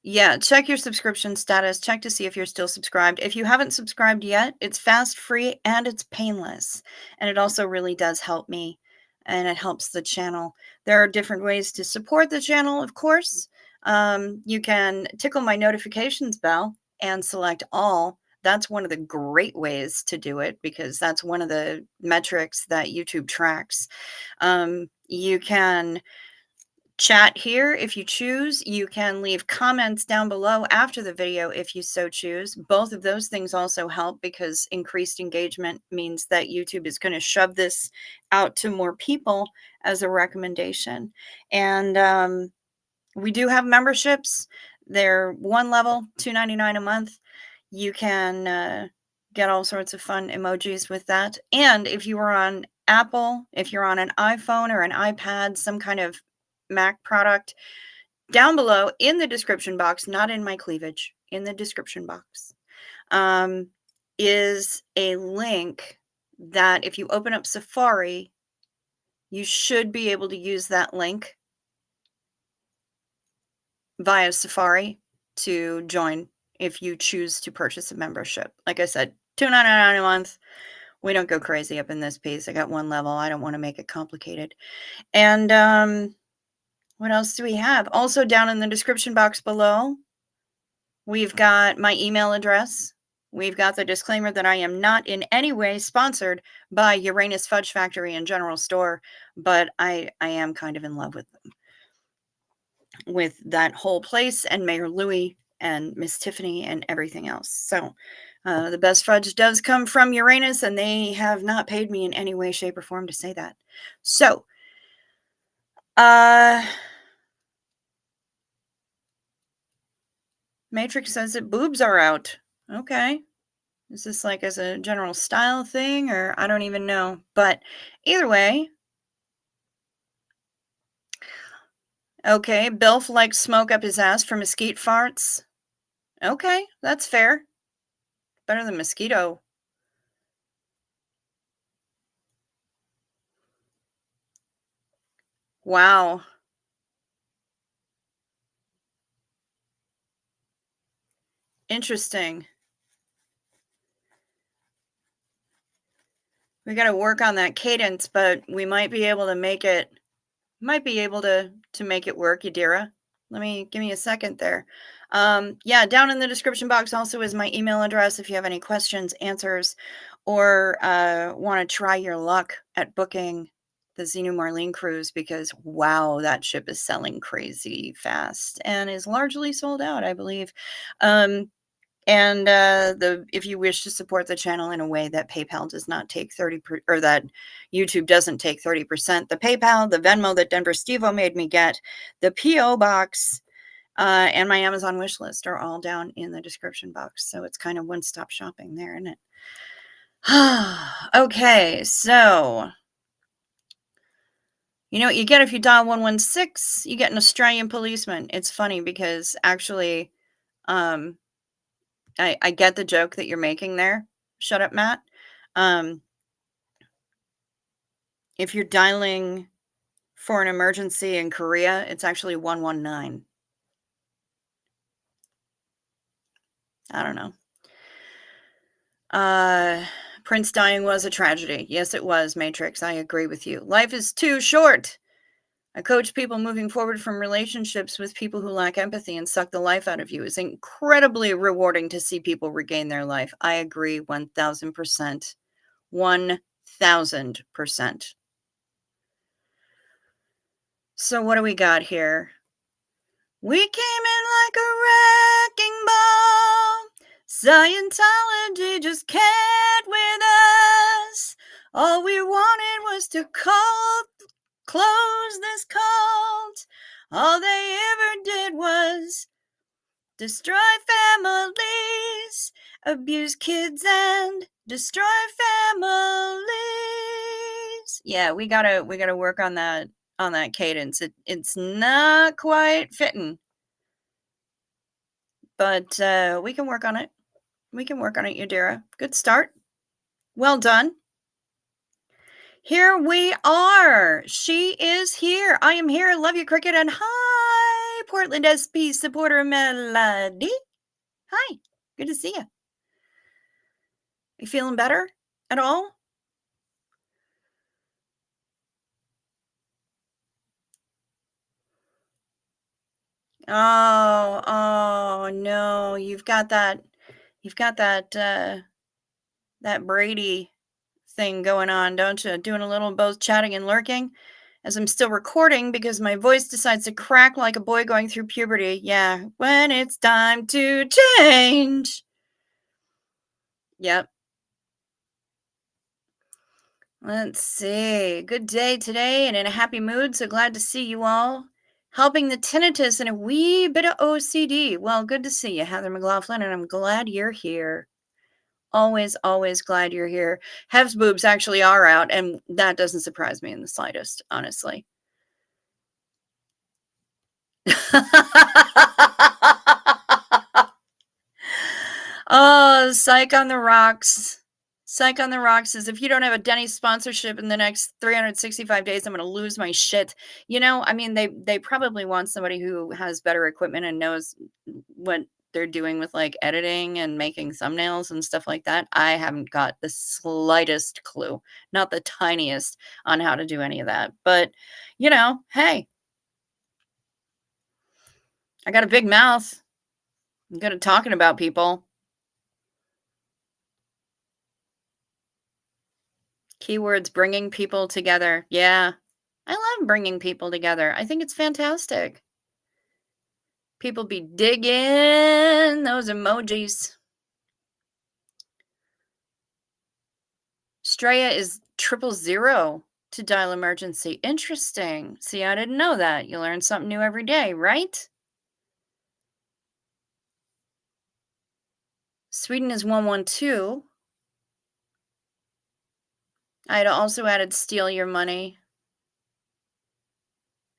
Yeah, check your subscription status. Check to see if you're still subscribed. If you haven't subscribed yet, it's fast, free, and it's painless. And it also really does help me, and it helps the channel. There are different ways to support the channel, of course. You can tickle my notifications bell and select all. That's one of the great ways to do it, because that's one of the metrics that YouTube tracks. You can chat here if you choose. You can leave comments down below after the video if you so choose. Both of those things also help, because increased engagement means that YouTube is going to shove this out to more people as a recommendation. And we do have memberships. They're one level, $2.99 a month. You can get all sorts of fun emojis with that. And if you are on Apple, if you're on an iPhone or an iPad, some kind of Mac product, Down below in the description box, not in my cleavage, in the description box, is a link that if you open up Safari, you should be able to use that link via Safari to join if you choose to purchase a membership. Like I said, $2.99 a month. We don't go crazy up in this piece. I got one level. I don't want to make it complicated. And what else do we have? Also down in the description box below, we've got my email address. We've got the disclaimer that I am not in any way sponsored by Uranus Fudge Factory and General Store, but I am kind of in love with that whole place and Mayor Louie and Miss Tiffany and everything else. So the best fudge does come from Uranus, and they have not paid me in any way, shape, or form to say that. So, Matrix says that boobs are out. Okay. Is this like as a general style thing, or I don't even know. But either way. Okay, Bilf likes smoke up his ass for mesquite farts. Okay, that's fair. Better than mosquito. Wow. Interesting. We got to work on that cadence, but we might be able to make it make it work, Yadira. Give me a second there. Yeah, down in the description box also is my email address if you have any questions, answers, or want to try your luck at booking the Xenu Marlene cruise, because wow, that ship is selling crazy fast and is largely sold out, I believe. And if you wish to support the channel in a way that PayPal does not take 30%, or that YouTube doesn't take 30%, the PayPal, the Venmo that Denver Stevo made me get, the PO box, and my Amazon wish list are all down in the description box. So it's kind of one-stop shopping there, isn't it? Okay, so you know what you get if you dial 116? You get an Australian policeman. It's funny because actually, I get the joke that you're making there. Shut up, Matt. If you're dialing for an emergency in Korea, it's actually 119. I don't know. Prince dying was a tragedy. Yes, it was, Matrix. I agree with you. Life is too short. I coach people moving forward from relationships with people who lack empathy and suck the life out of you. It's incredibly rewarding to see people regain their life. I agree 1,000%. 1,000%. So what do we got here? We came in like a wrecking ball. Scientology just can't with us. All we wanted was to close this cult. All they ever did was destroy families, abuse kids, and destroy families. Yeah, we gotta work on that cadence. It's not quite fitting, but we can work on it. We can work on it, Yadira. Good start. Well done. Here we are. She is here. I am here. Love you, Cricket. And hi, Portland SP supporter Melody. Hi. Good to see you. You feeling better at all? Oh no. You've got that that Brady thing going on, don't you? Doing a little both chatting and lurking as I'm still recording because my voice decides to crack like a boy going through puberty. Yeah, when it's time to change. Yep. Let's see. Good day today and in a happy mood. So glad to see you all. Helping the tinnitus and a wee bit of OCD. Well, good to see you, Heather McLaughlin, and I'm glad you're here. Always, always glad you're here. Hev's boobs actually are out, and that doesn't surprise me in the slightest, honestly. Oh, psych on the rocks. Psych on the rocks is if you don't have a Denny's sponsorship in the next 365 days, I'm gonna lose my shit. I mean, they probably want somebody who has better equipment and knows what they're doing with, like, editing and making thumbnails and stuff like that. I haven't got the slightest clue, not the tiniest, on how to do any of that. But, hey, I got a big mouth. I'm good at talking about people. Keywords bringing people together. Yeah. I love bringing people together. I think it's fantastic. People be digging those emojis. Straya is 000 to dial emergency. Interesting. See, I didn't know that. You learn something new every day, right? Sweden is 112. I'd also added steal your money.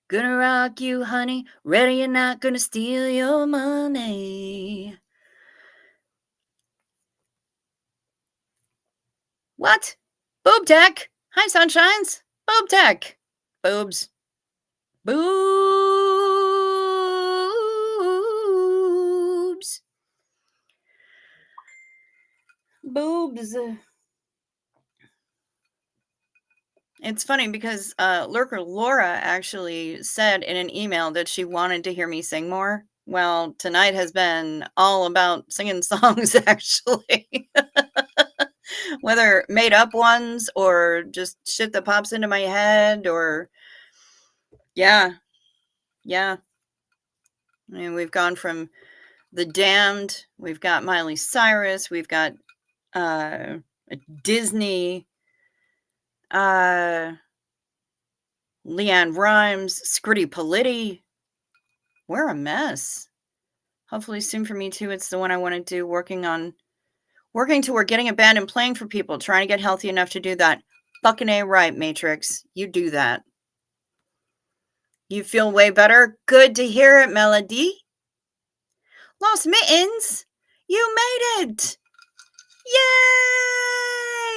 Gonna rock you, honey. Ready or not, gonna steal your money. What? Boob tech. Hi, sunshines. Boob tech. Boobs. Boobs. Boobs. It's funny because Lurker Laura actually said in an email that she wanted to hear me sing more. Well, tonight has been all about singing songs, actually. Whether made up ones or just shit that pops into my head or, yeah, yeah. I mean, we've gone from The Damned, we've got Miley Cyrus, we've got uh, Disney, Leanne Rhymes, Scritti Politti. We're a mess. Hopefully soon for me too. It's the one I want to do, working toward getting a band and playing for people, trying to get healthy enough to do that. Fucking A right, Matrix. You do that. You feel way better? Good to hear it, Melody. Lost Mittens! You made it!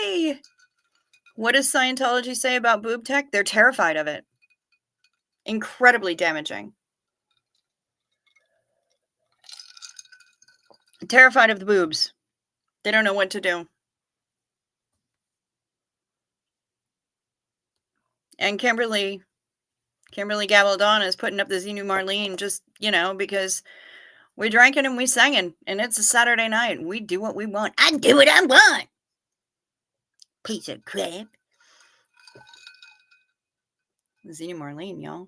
Yay! What does Scientology say about boob tech? They're terrified of it. Incredibly damaging. Terrified of the boobs. They don't know what to do. And Kimberly Gabaldon is putting up the Xenu Marlene just, because we drank it and we sang it, and it's a Saturday night. We do what we want. I do what I want. Piece of crap. Xenu Marlene, y'all.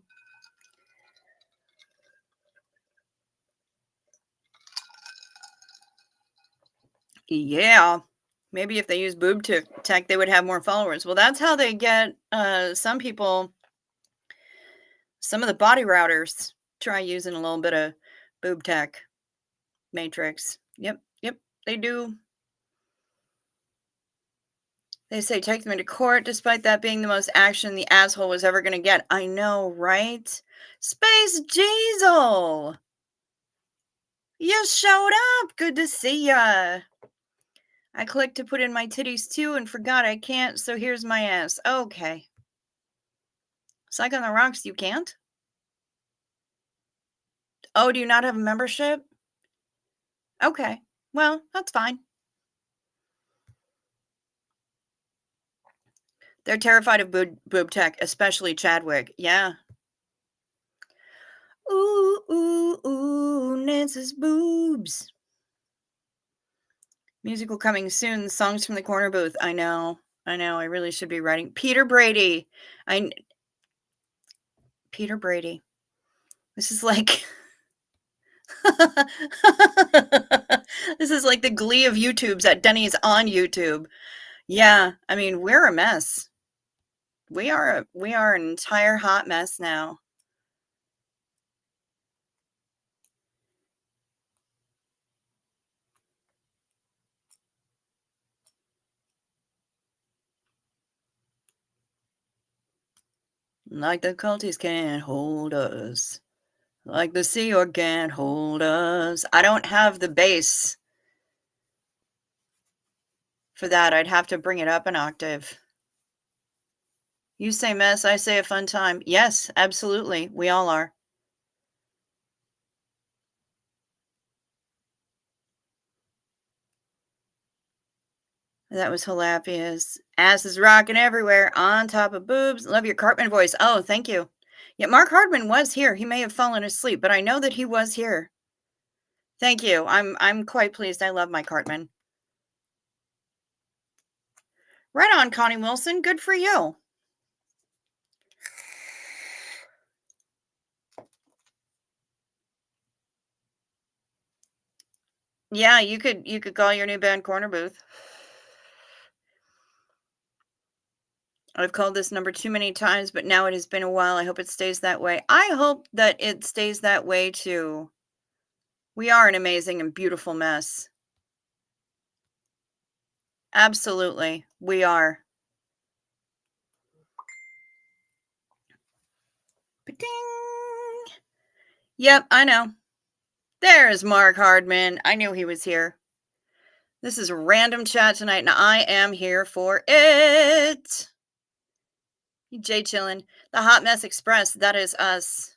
Yeah. Maybe if they use boob tech, they would have more followers. Well, that's how they get some people, some of the body routers try using a little bit of boob tech. Matrix. Yep, they do. They say take them into court, despite that being the most action the asshole was ever going to get. I know, right? Space Diesel! You showed up! Good to see ya! I clicked to put in my titties too and forgot I can't, so here's my ass. Okay. Psych on the Rocks, you can't? Oh, do you not have a membership? Okay. Well, that's fine. They're terrified of boob tech, especially Chadwick. Yeah. Ooh, ooh, ooh, Nance's boobs. Musical coming soon. Songs from the corner booth. I know. I really should be writing. Peter Brady. Peter Brady. This is like this is like the glee of YouTubes at Denny's on YouTube. Yeah, I mean, we're a mess. We are an entire hot mess now. Like the culties can't hold us. Like the sea or can't hold us. I don't have the bass for that. I'd have to bring it up an octave. You say mess, I say a fun time. Yes, absolutely. We all are. That was hilarious. Ass is rocking everywhere, on top of boobs. Love your Cartman voice. Oh, thank you. Yeah, Mark Hardman was here. He may have fallen asleep, but I know that he was here. Thank you. I'm quite pleased. I love my Cartman. Right on, Connie Wilson. Good for you. Yeah, you could call your new band Corner Booth. I've called this number too many times, but now it has been a while. I hope it stays that way. I hope that it stays that way too. We are an amazing and beautiful mess. Absolutely. We are. Ba-ding. Yep, I know. There's Mark Hardman. I knew he was here. This is a random chat tonight, and I am here for it. Jay Chillin. The Hot Mess Express. That is us.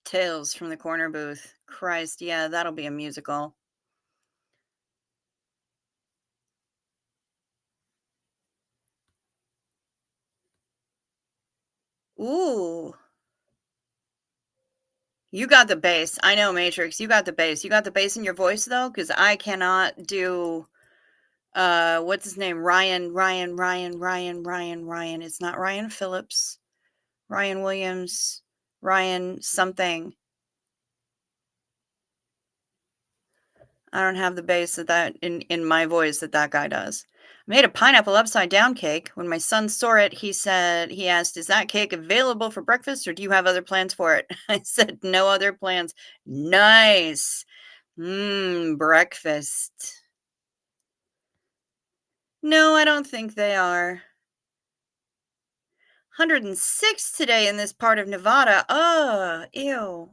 Tales from the Corner Booth. Christ, yeah, that'll be a musical. Ooh. You got the bass. I know, Matrix. You got the bass. You got the bass in your voice, though, because I cannot do, what's his name? Ryan. It's not Ryan Phillips. Ryan Williams. Ryan something. I don't have the bass that in my voice that guy does. I made a pineapple upside down cake. When my son saw it, he asked, "Is that cake available for breakfast or do you have other plans for it?" I said, "No other plans." Nice. Breakfast. No, I don't think they are. 106 today in this part of Nevada. Oh, ew.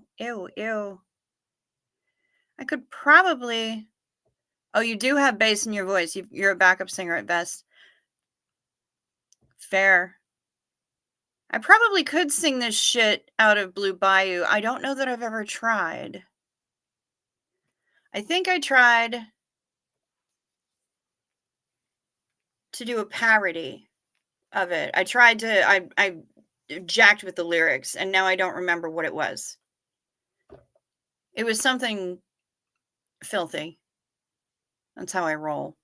I could probably. Oh, you do have bass in your voice. You're a backup singer at best. Fair. I probably could sing this shit out of Blue Bayou. I don't know that I've ever tried. I think I tried to do a parody of it. I jacked with the lyrics and now I don't remember what it was. It was something filthy. That's how I roll.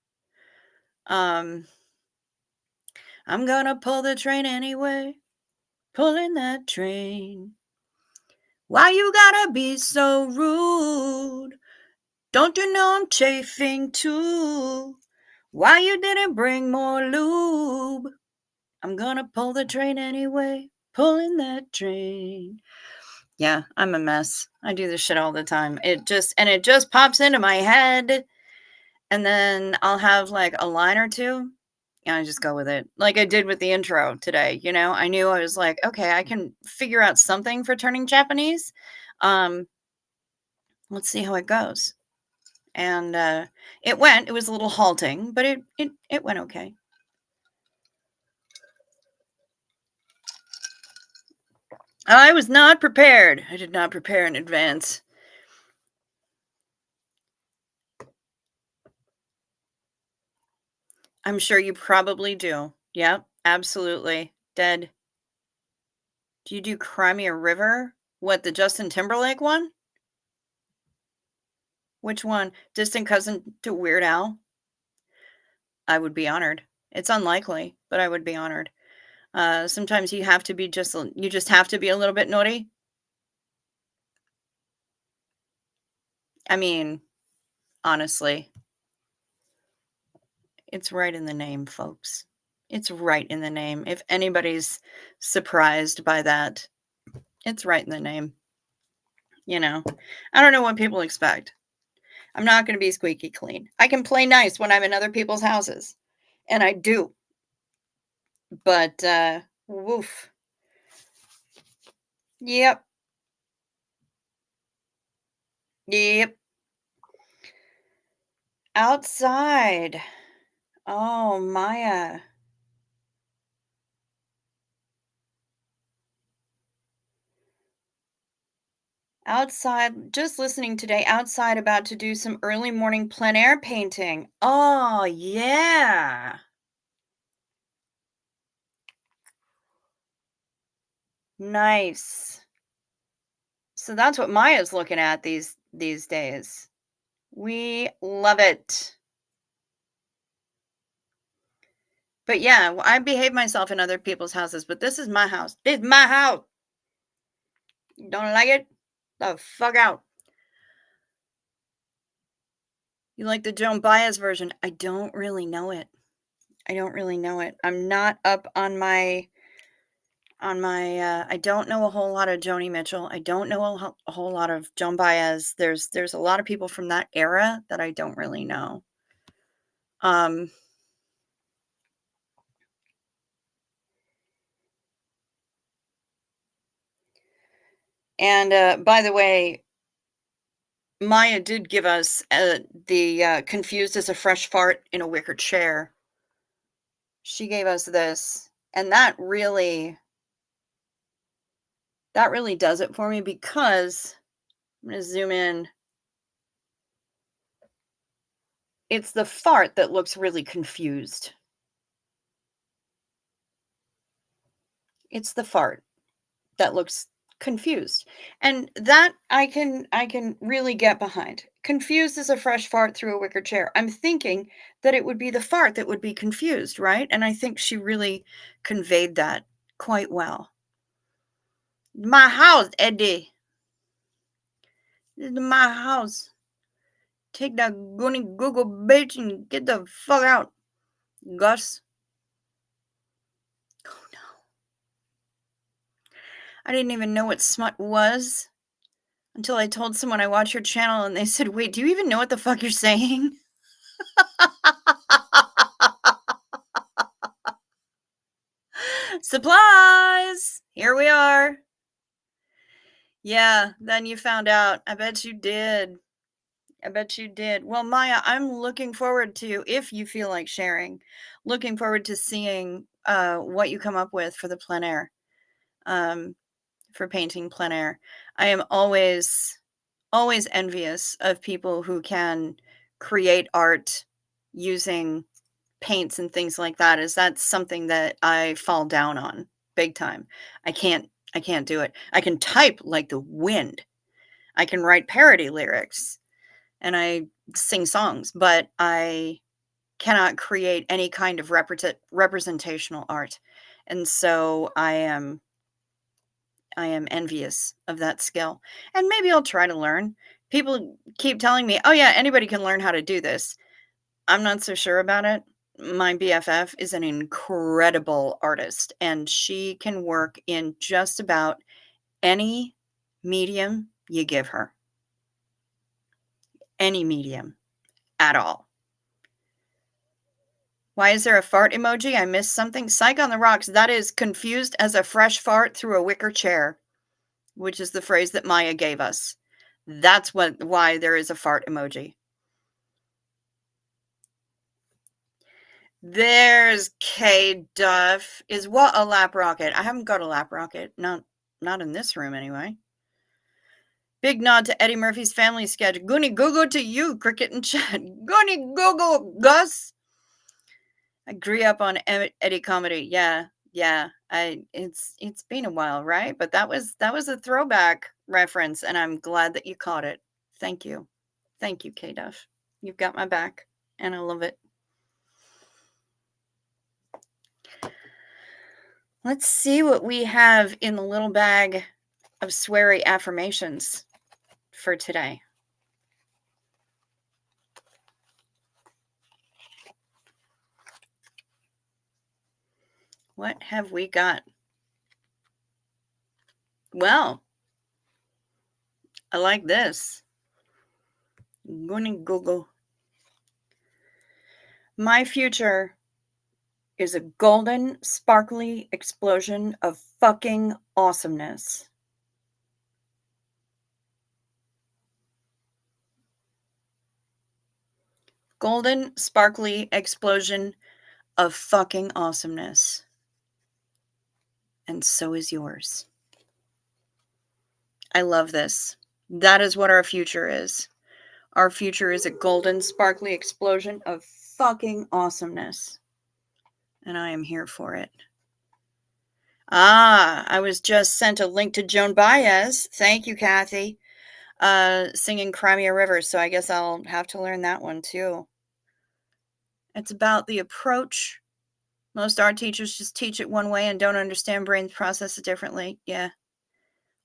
I'm gonna pull the train anyway. Pulling that train. Why you gotta be so rude? Don't you know I'm chafing too? Why you didn't bring more lube? I'm gonna pull the train anyway. Pulling that train. Yeah, I'm a mess. I do this shit all the time. It just pops into my head. And then I'll have like a line or two. And I just go with it. Like I did with the intro today. I knew I was like, okay, I can figure out something for turning Japanese. Let's see how it goes. And it was a little halting, but it went okay. I was not prepared. I did not prepare in advance. I'm sure you probably do. Yep, absolutely. Dead. Do you do Crimea River? What, the Justin Timberlake one? Which one? Distant cousin to Weird Al? I would be honored. It's unlikely, but I would be honored. Sometimes you just have to be a little bit naughty. I mean, honestly, it's right in the name, folks. It's right in the name. If anybody's surprised by that, it's right in the name. I don't know what people expect. I'm not going to be squeaky clean. I can play nice when I'm in other people's houses, and I do. But, woof. Yep. Yep. Outside. Oh, Maya. Outside, just listening today, outside about to do some early morning plein air painting. Oh, yeah. Nice. So that's what Maya's looking at these days. We love it. But yeah, I behave myself in other people's houses, but this is my house. This is my house. You don't like it? The fuck out. You like the Joan Baez version? I don't really know it. I don't really know it. I'm not up on my I don't know a whole lot of Joni Mitchell. I don't know a whole lot of Joan Baez. There's a lot of people from that era that I don't really know. Um and by the way, Maya did give us the confused as a fresh fart in a wicker chair. She gave us this, and that really does it for me because I'm going to zoom in. It's the fart that looks really confused. It's the fart that looks confused. And that I can really get behind. Confused as a fresh fart through a wicker chair. I'm thinking that it would be the fart that would be confused, right? And I think she really conveyed that quite well. My house, Eddie. This is my house. Take that goony Google bitch and get the fuck out, Gus. Oh no. I didn't even know what smut was until I told someone I watch your channel and they said, wait, do you even know what the fuck you're saying? Supplies! Here we are. Yeah, then you found out. I bet you did. I bet you did. Well, Maya, I'm looking forward to, if you feel like sharing, looking forward to seeing what you come up with for the plein air, for painting plein air. I am always envious of people who can create art using paints and things like that. Is that something that I fall down on big time? I can't do it. I can type like the wind. I can write parody lyrics and I sing songs, but I cannot create any kind of representational art. And so I am envious of that skill. And maybe I'll try to learn. People keep telling me, "Oh yeah, anybody can learn how to do this." I'm not so sure about it. My BFF is an incredible artist, and she can work in just about any medium you give her. Any medium at all. Why is there a fart emoji? I missed something. Psych on the rocks. That is confused as a fresh fart through a wicker chair, which is the phrase that Maya gave us. That's why there is a fart emoji. There's K Duff. Is what a lap rocket? I haven't got a lap rocket. Not in this room anyway. Big nod to Eddie Murphy's Family sketch. Goonie Google to you, Cricket and Chat. Goonie Google, Gus. I grew up on Eddie comedy. Yeah. It's been a while, right? But that was a throwback reference, and I'm glad that you caught it. Thank you, K Duff. You've got my back, and I love it. Let's see what we have in the little bag of sweary affirmations for today. What have we got? Well, I like this. I'm going to Google. My future is a golden, sparkly explosion of fucking awesomeness. Golden, sparkly explosion of fucking awesomeness. And so is yours. I love this. That is what our future is. Our future is a golden, sparkly explosion of fucking awesomeness. And I am here for it. I was just sent a link to Joan Baez. Thank you, Kathy. Singing Crimea River, so I guess I'll have to learn that one too. It's about the approach. Most art teachers just teach it one way and don't understand brains process it differently. Yeah.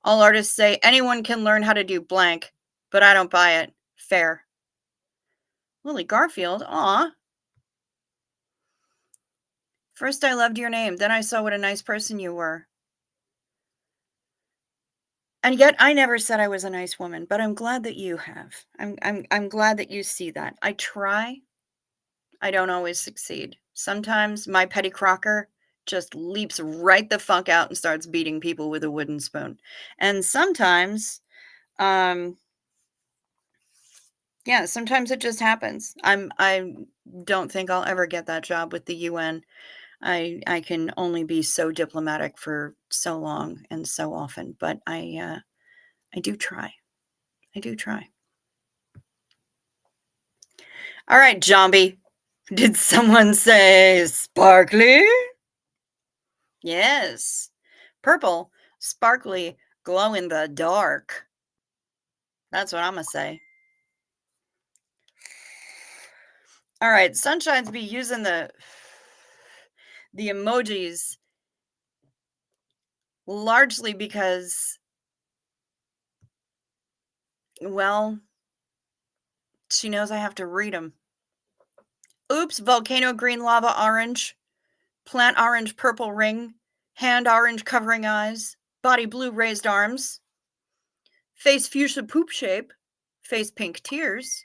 All artists say anyone can learn how to do blank, but I don't buy it. Fair. Lily Garfield, aw. First I loved your name, then I saw what a nice person you were. And yet I never said I was a nice woman, but I'm glad that you have. I'm glad that you see that. I try. I don't always succeed. Sometimes my Petty Crocker just leaps right the fuck out and starts beating people with a wooden spoon. And sometimes, yeah, sometimes it just happens. I don't think I'll ever get that job with the UN. I can only be so diplomatic for so long and so often, but I do try. I do try. All right, Zombie. Did someone say sparkly? Yes. Purple, sparkly, glow in the dark. That's what I'm going to say. All right, Sunshine's be using the emojis largely because, well, she knows I have to read them. Oops, volcano green lava orange, plant orange purple ring, hand orange covering eyes, body blue raised arms, face fuchsia poop shape, face pink tears,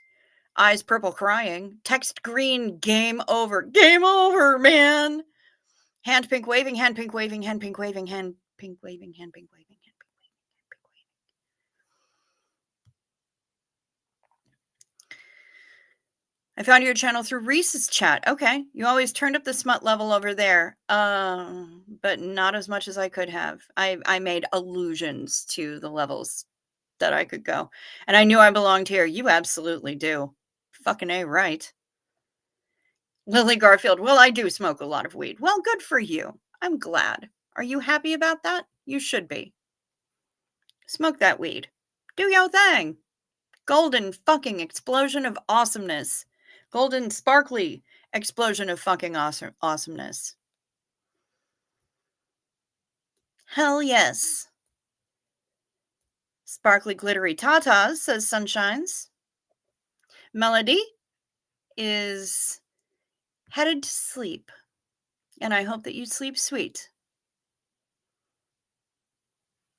eyes purple crying, text green game over. Game over, man. Hand pink waving, hand pink waving, hand pink waving, hand pink waving, hand pink waving, hand pink waving, hand pink waving. I found your channel through Reese's chat. Okay. You always turned up the smut level over there. But not as much as I could have. I made allusions to the levels that I could go. And I knew I belonged here. You absolutely do. Fucking A right. Lily Garfield, well, I do smoke a lot of weed. Well, good for you. I'm glad. Are you happy about that? You should be. Smoke that weed. Do your thing. Golden fucking explosion of awesomeness. Golden sparkly explosion of fucking awesomeness. Hell yes. Sparkly glittery tatas, says Sunshines. Melody is headed to sleep. And I hope that you sleep sweet.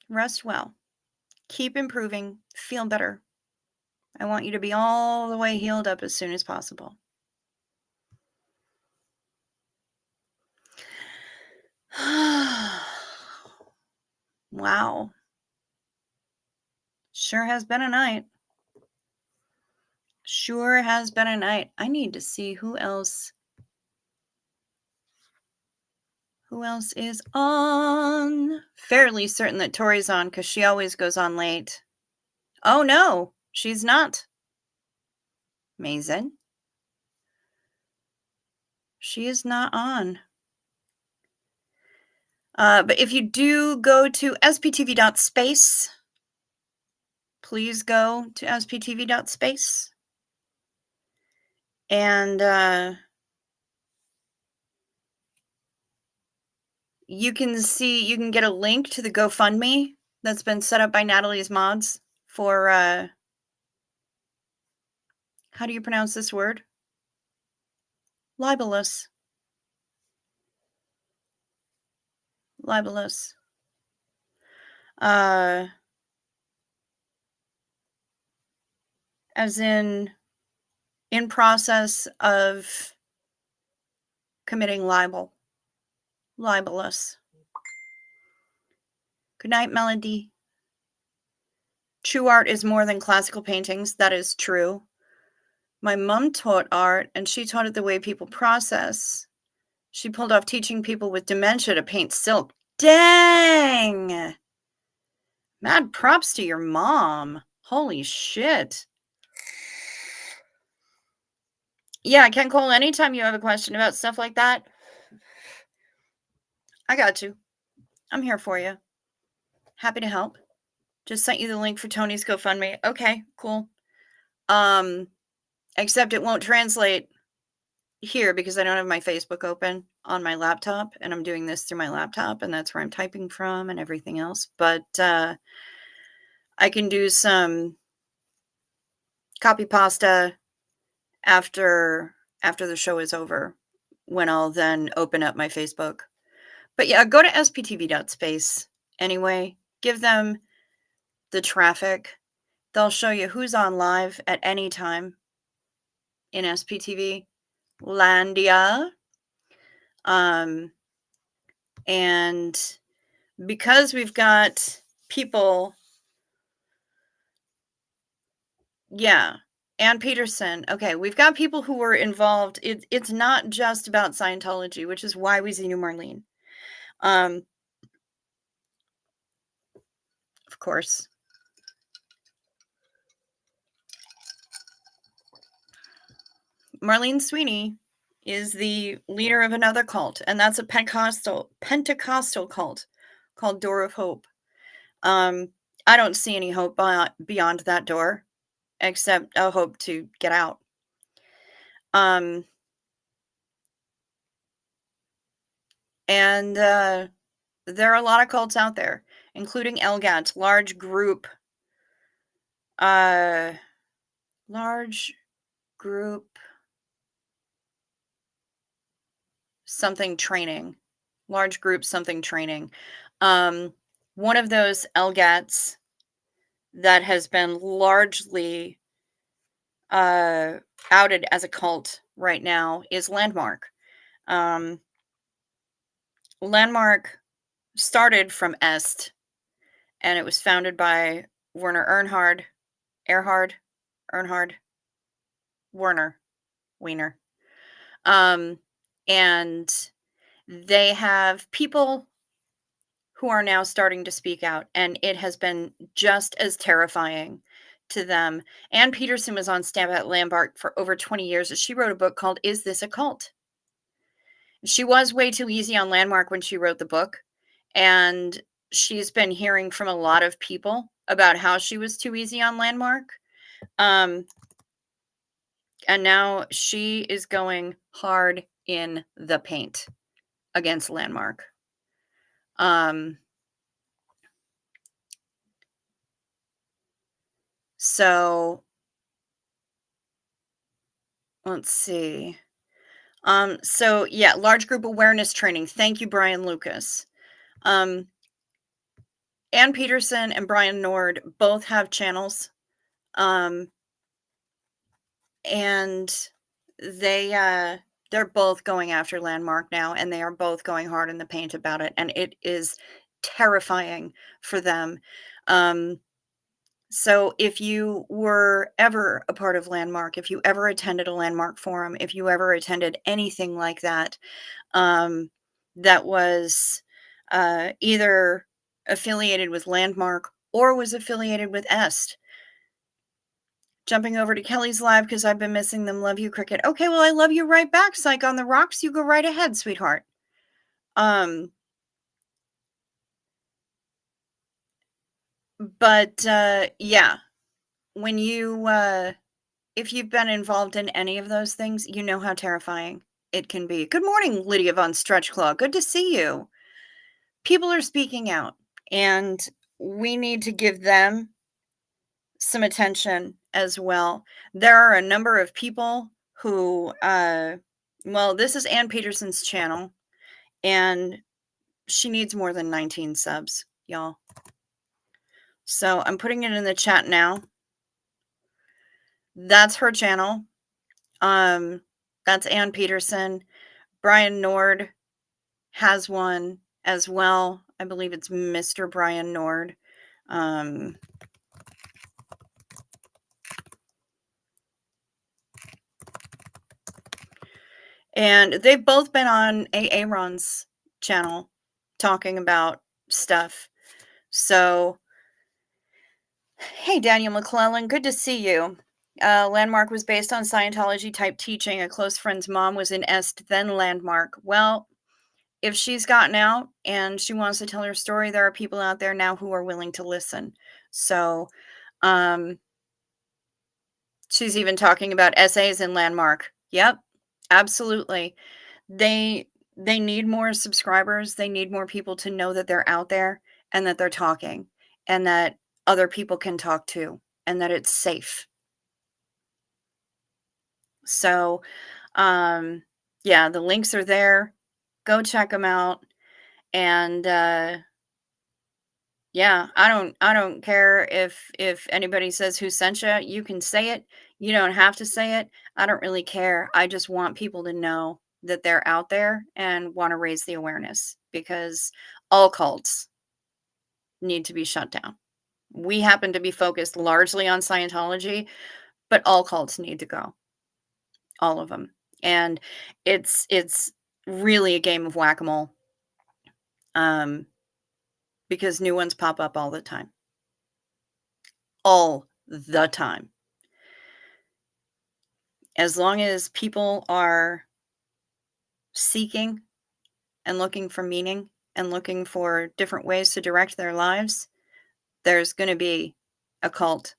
Rest well. Keep improving. Feel better. I want you to be all the way healed up as soon as possible. Wow. Sure has been a night. Sure has been a night. I need to see who else is on. Fairly certain that Tori's on because she always goes on late. Oh no, she's not. Mason. She is not on. But if you do go to sptv.space, please go to sptv.space. And you can get a link to the GoFundMe that's been set up by Natalie's Mods for, how do you pronounce this word? Libelous. As in process of committing libel. Libelous. Good night, Melody. True art is more than classical paintings. That is true. My mom taught art, and she taught it the way people process. She pulled off teaching people with dementia to paint silk. Dang! Mad props to your mom. Holy shit. Yeah, Ken Cole, anytime you have a question about stuff like that, I got you. I'm here for you. Happy to help. Just sent you the link for Tony's GoFundMe. Okay, cool. Except it won't translate here because I don't have my Facebook open on my laptop, and I'm doing this through my laptop, and that's where I'm typing from and everything else. But I can do some copy pasta after the show is over, when I'll then open up my Facebook. But yeah, go to sptv.space anyway. Give them the traffic. They'll show you who's on live at any time in SPTV Landia. And because we've got people, yeah, Ann Peterson. Okay, we've got people who were involved. It's not just about Scientology, which is why we see you, Marlene. Of course. Marlene Sweeney is the leader of another cult, and that's a Pentecostal cult called Door of Hope. I don't see any hope beyond that door, except a hope to get out. And there are a lot of cults out there, including LGATs, large group something training. Large group something training. One of those LGATs that has been largely outed as a cult right now is Landmark. Landmark started from Est, and it was founded by Werner Wiener. And they have people who are now starting to speak out, and it has been just as terrifying to them. Ann Peterson was on staff at Landmark for over 20 years. She wrote a book called Is This a Cult? She was way too easy on Landmark when she wrote the book, and she's been hearing from a lot of people about how she was too easy on Landmark. And now she is going hard in the paint against Landmark. So let's see. So yeah, large group awareness training. Thank you, Brian Lucas. Ann Peterson and Brian Nord both have channels. And they're both going after Landmark now, and they are both going hard in the paint about it, and it is terrifying for them. So if you were ever a part of Landmark, if you ever attended a Landmark forum, if you ever attended anything like that, that was either affiliated with Landmark or was affiliated with Est. Jumping over to Kelly's live because I've been missing them. Love you, Cricket. Okay, well, I love you right back, Psych on the Rocks. You go right ahead, sweetheart. But yeah, when you if you've been involved in any of those things, you know how terrifying it can be. Good morning, Lydia von Stretchclaw. Good to see you. People are speaking out, and we need to give them some attention as well. There are a number of people who well, this is Ann Peterson's channel, and she needs more than 19 subs, y'all. So I'm putting it in the chat now. That's her channel. That's Ann Peterson. Brian Nord has one as well. I believe it's Mr. Brian Nord. And they've both been on Aaron's channel talking about stuff. So, hey, Daniel McClellan, good to see you. Landmark was based on Scientology type teaching. A close friend's mom was in Est, then Landmark. Well, if she's gotten out and she wants to tell her story, there are people out there now who are willing to listen. So, she's even talking about essays in Landmark. Yep, absolutely. They need more subscribers. They need more people to know that they're out there and that they're talking and that other people can talk too and that it's safe. So, yeah, the links are there. Go check them out. And yeah, I don't care if anybody says who sent you. You can say it. You don't have to say it. I don't really care. I just want people to know that they're out there and want to raise the awareness, because all cults need to be shut down. We happen to be focused largely on Scientology, but all cults need to go. All of them. And it's really a game of whack-a-mole. Because new ones pop up all the time. All the time. As long as people are seeking and looking for meaning and looking for different ways to direct their lives, there's going to be a cult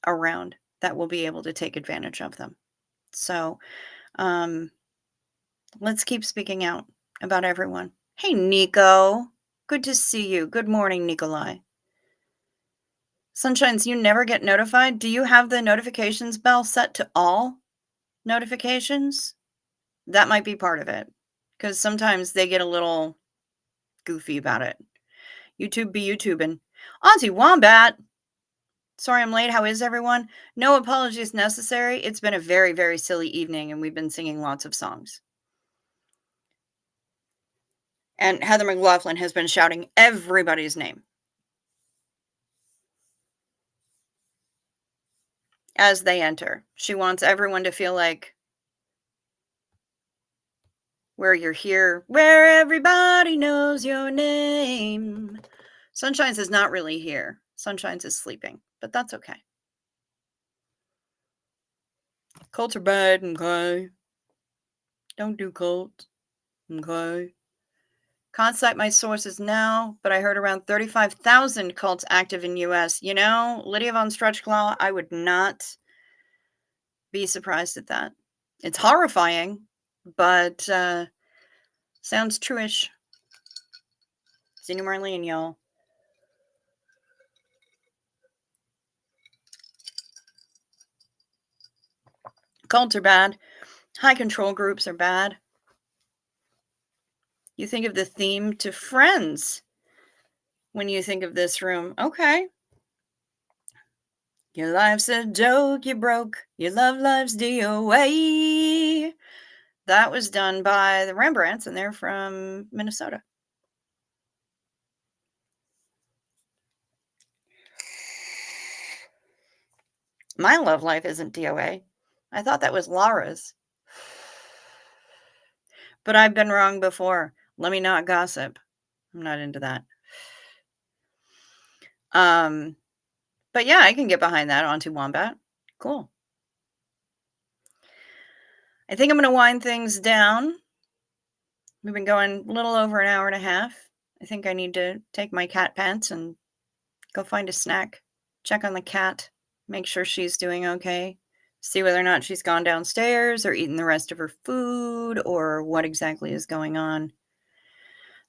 around that will be able to take advantage of them. So, let's keep speaking out about everyone. Hey, Nico. Good to see you. Good morning, Nikolai. Sunshines, you never get notified? Do you have the notifications bell set to all notifications? That might be part of it, because sometimes they get a little goofy about it. YouTube be YouTubing. Auntie Wombat! Sorry I'm late. How is everyone? No apologies necessary. It's been a very, very silly evening, and we've been singing lots of songs. And Heather McLaughlin has been shouting everybody's name as they enter. She wants everyone to feel like where you're here, where everybody knows your name. Sunshines is not really here. Sunshines is sleeping, but that's okay. Cults are bad, okay? Don't do cults, okay? Can't cite my sources now, but I heard around 35,000 cults active in U.S. You know, Lydia von Stretchclaw, I would not be surprised at that. It's horrifying, but sounds true-ish. Zena Marlene, y'all. Cults are bad. High control groups are bad. You think of the theme to Friends when you think of this room. Okay. Your life's a joke you broke. Your love life's DOA. That was done by the Rembrandts, and they're from Minnesota. My love life isn't DOA. I thought that was Laura's. But I've been wrong before. Let me not gossip. I'm not into that. But yeah, I can get behind that. Onto Wombat. Cool. I think I'm going to wind things down. We've been going a little over an hour and a half. I think I need to take my cat pants and go find a snack. Check on the cat. Make sure she's doing okay. See whether or not she's gone downstairs or eaten the rest of her food or what exactly is going on.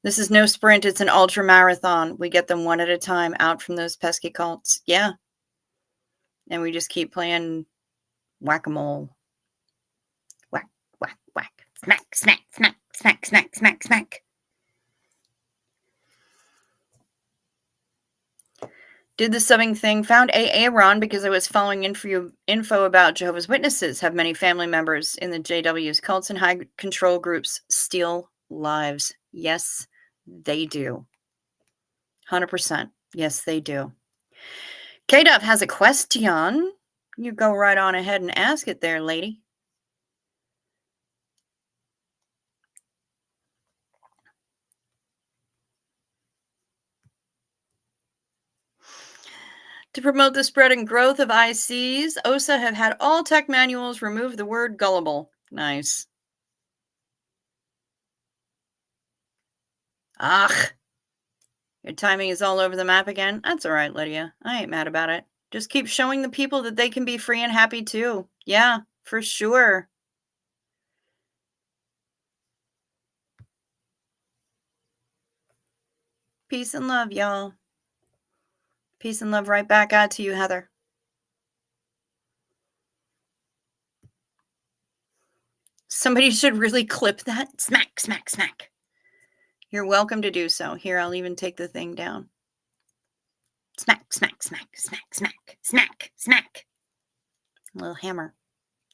This is no sprint. It's an ultra marathon. We get them one at a time out from those pesky cults. Yeah. And we just keep playing whack-a-mole. Whack, whack, whack. Smack, smack, smack, smack, smack, smack, smack. Did the subbing thing. Found Aaron because I was following info about Jehovah's Witnesses. Have many family members in the JW's. Cults and high control groups steal lives. Yes, they do. 100%. Yes, they do. K-Dub has a question. You go right on ahead and ask it there, lady. To promote the spread and growth of ICs, OSA have had all tech manuals remove the word gullible. Nice. Ugh. Your timing is all over the map again. That's all right, Lydia. I ain't mad about it. Just keep showing the people that they can be free and happy too. Yeah, for sure. Peace and love, y'all. Peace and love right back out to you, Heather. Somebody should really clip that. Smack, smack, smack. You're welcome to do so. Here, I'll even take the thing down. Smack, smack, smack, smack, smack, smack, smack. A little hammer.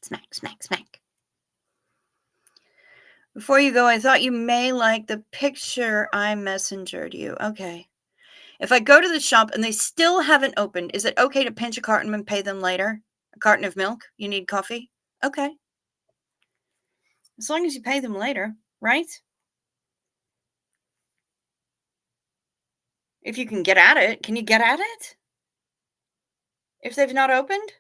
Smack, smack, smack. Before you go, I thought you may like the picture I messengered you. Okay. If I go to the shop and they still haven't opened, is it okay to pinch a carton and pay them later? A carton of milk? You need coffee? Okay. As long as you pay them later, right? If you can get at it. Can you get at it? If they've not opened?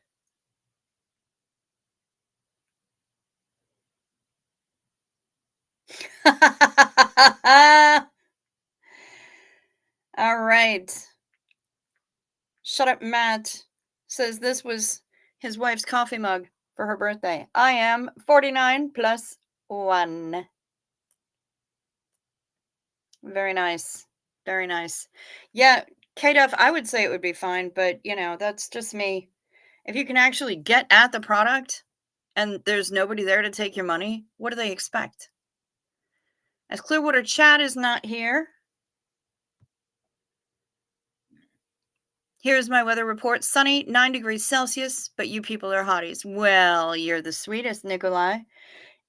All right. Shut up, Matt. Says this was his wife's coffee mug for her birthday. I am 49 plus 1. Very nice. Very nice. Yeah, KDF, I would say it would be fine, but that's just me. If you can actually get at the product and there's nobody there to take your money, what do they expect? As Clearwater Chad is not here. Here's my weather report. Sunny, 9 degrees Celsius, but you people are hotties. Well, you're the sweetest, Nikolai.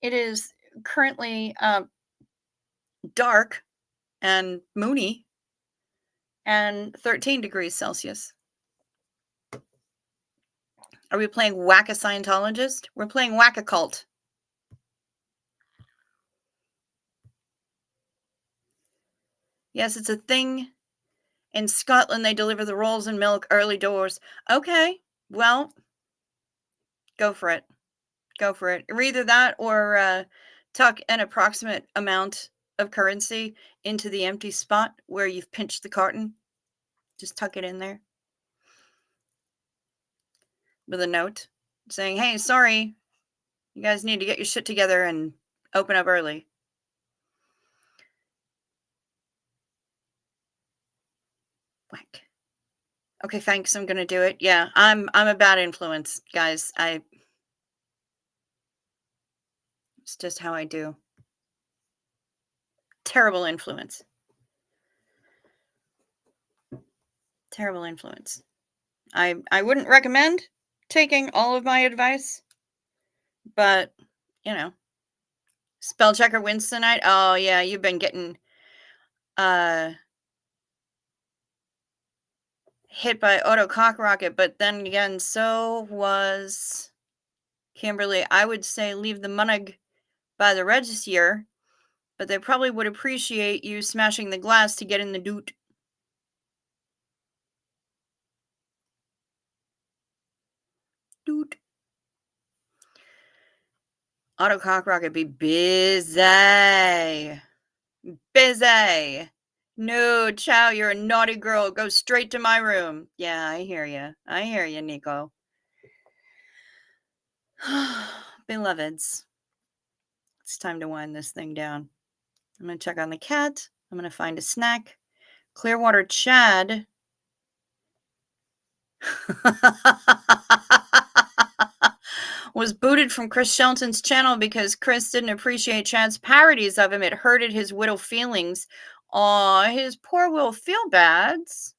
It is currently dark and moony and 13 degrees Celsius. Are we playing Whack a Scientologist? We're playing Whack a Cult. Yes, it's a thing. In Scotland, they deliver the rolls and milk early doors. Okay, well, go for it. Go for it. Or either that or tuck an approximate amount of currency into the empty spot where you've pinched the carton. Just tuck it in there with a note saying, hey, sorry, you guys need to get your shit together and open up early. Whack. Okay, thanks. I'm gonna do it. Yeah, I'm a bad influence, guys. It's just how I do. Terrible influence. Terrible influence. I wouldn't recommend taking all of my advice, but spell checker wins tonight. Oh yeah, you've been getting hit by auto cock rocket, but then again, so was Kimberly. I would say leave the money by the register, but they probably would appreciate you smashing the glass to get in the doot. Doot. Auto cock rocket be busy. Busy. No, Chow, you're a naughty girl. Go straight to my room. Yeah, I hear you. I hear you, Nico. Beloveds, it's time to wind this thing down. I'm going to check on the cat. I'm going to find a snack. Clearwater Chad. Was booted from Chris Shelton's channel because Chris didn't appreciate Chad's parodies of him. It hurted his widow feelings. Aw, his poor Will feel bads.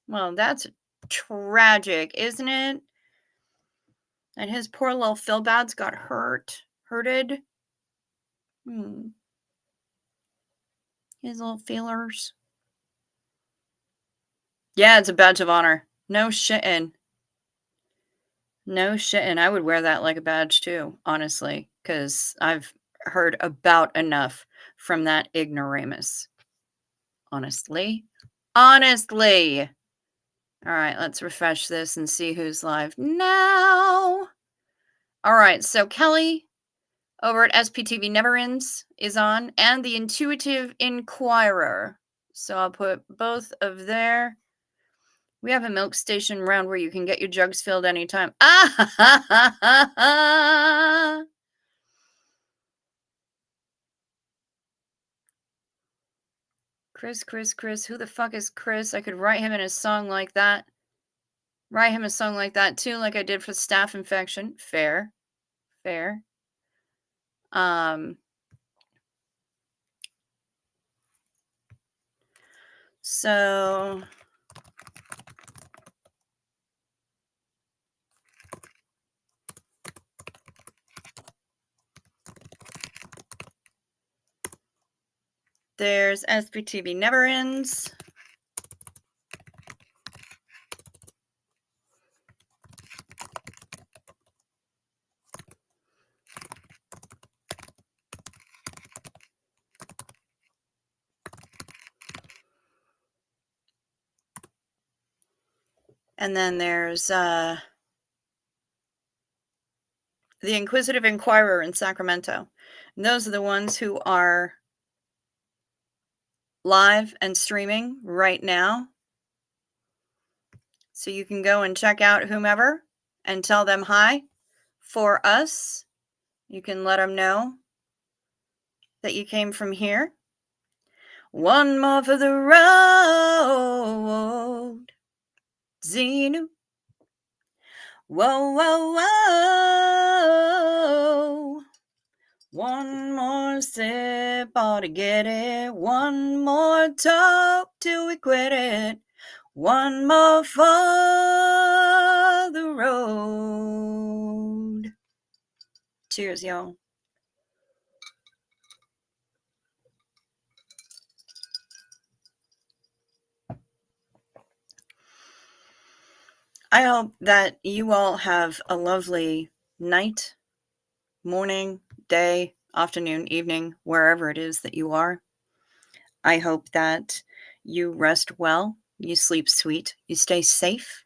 Well, that's tragic, isn't it? And his poor little feel bads got hurted. His little feelers. Yeah, it's a badge of honor. No shitting. No shitting. I would wear that like a badge too, honestly, because I've heard about enough from that ignoramus. Honestly. All right, let's refresh this and see who's live now. All right, so Kelly over at SPTV Never Ends is on, and the Intuitive Inquirer. So I'll put both of there. We have a milk station around where you can get your jugs filled anytime. Ah, ha, ha, ha, ha. Chris. Who the fuck is Chris? I could write him in a song like that. Write him a song like that too, like I did for staph infection. Fair. So there's SPTV Never Ends. And then there's the Inquisitive Inquirer in Sacramento. And those are the ones who are live and streaming right now. So you can go and check out whomever and tell them hi for us. You can let them know that you came from here. One more for the road. Xenu. Whoa. One more sip, ought to get it. One more talk till we quit it. One more for the road. Cheers, y'all. I hope that you all have a lovely night, morning, day, afternoon, evening, wherever it is that you are. I hope that you rest well, you sleep sweet, you stay safe.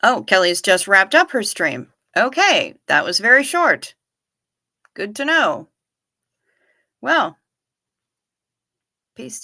Oh, Kelly's just wrapped up her stream. Okay, that was very short. Good to know. Well, peace.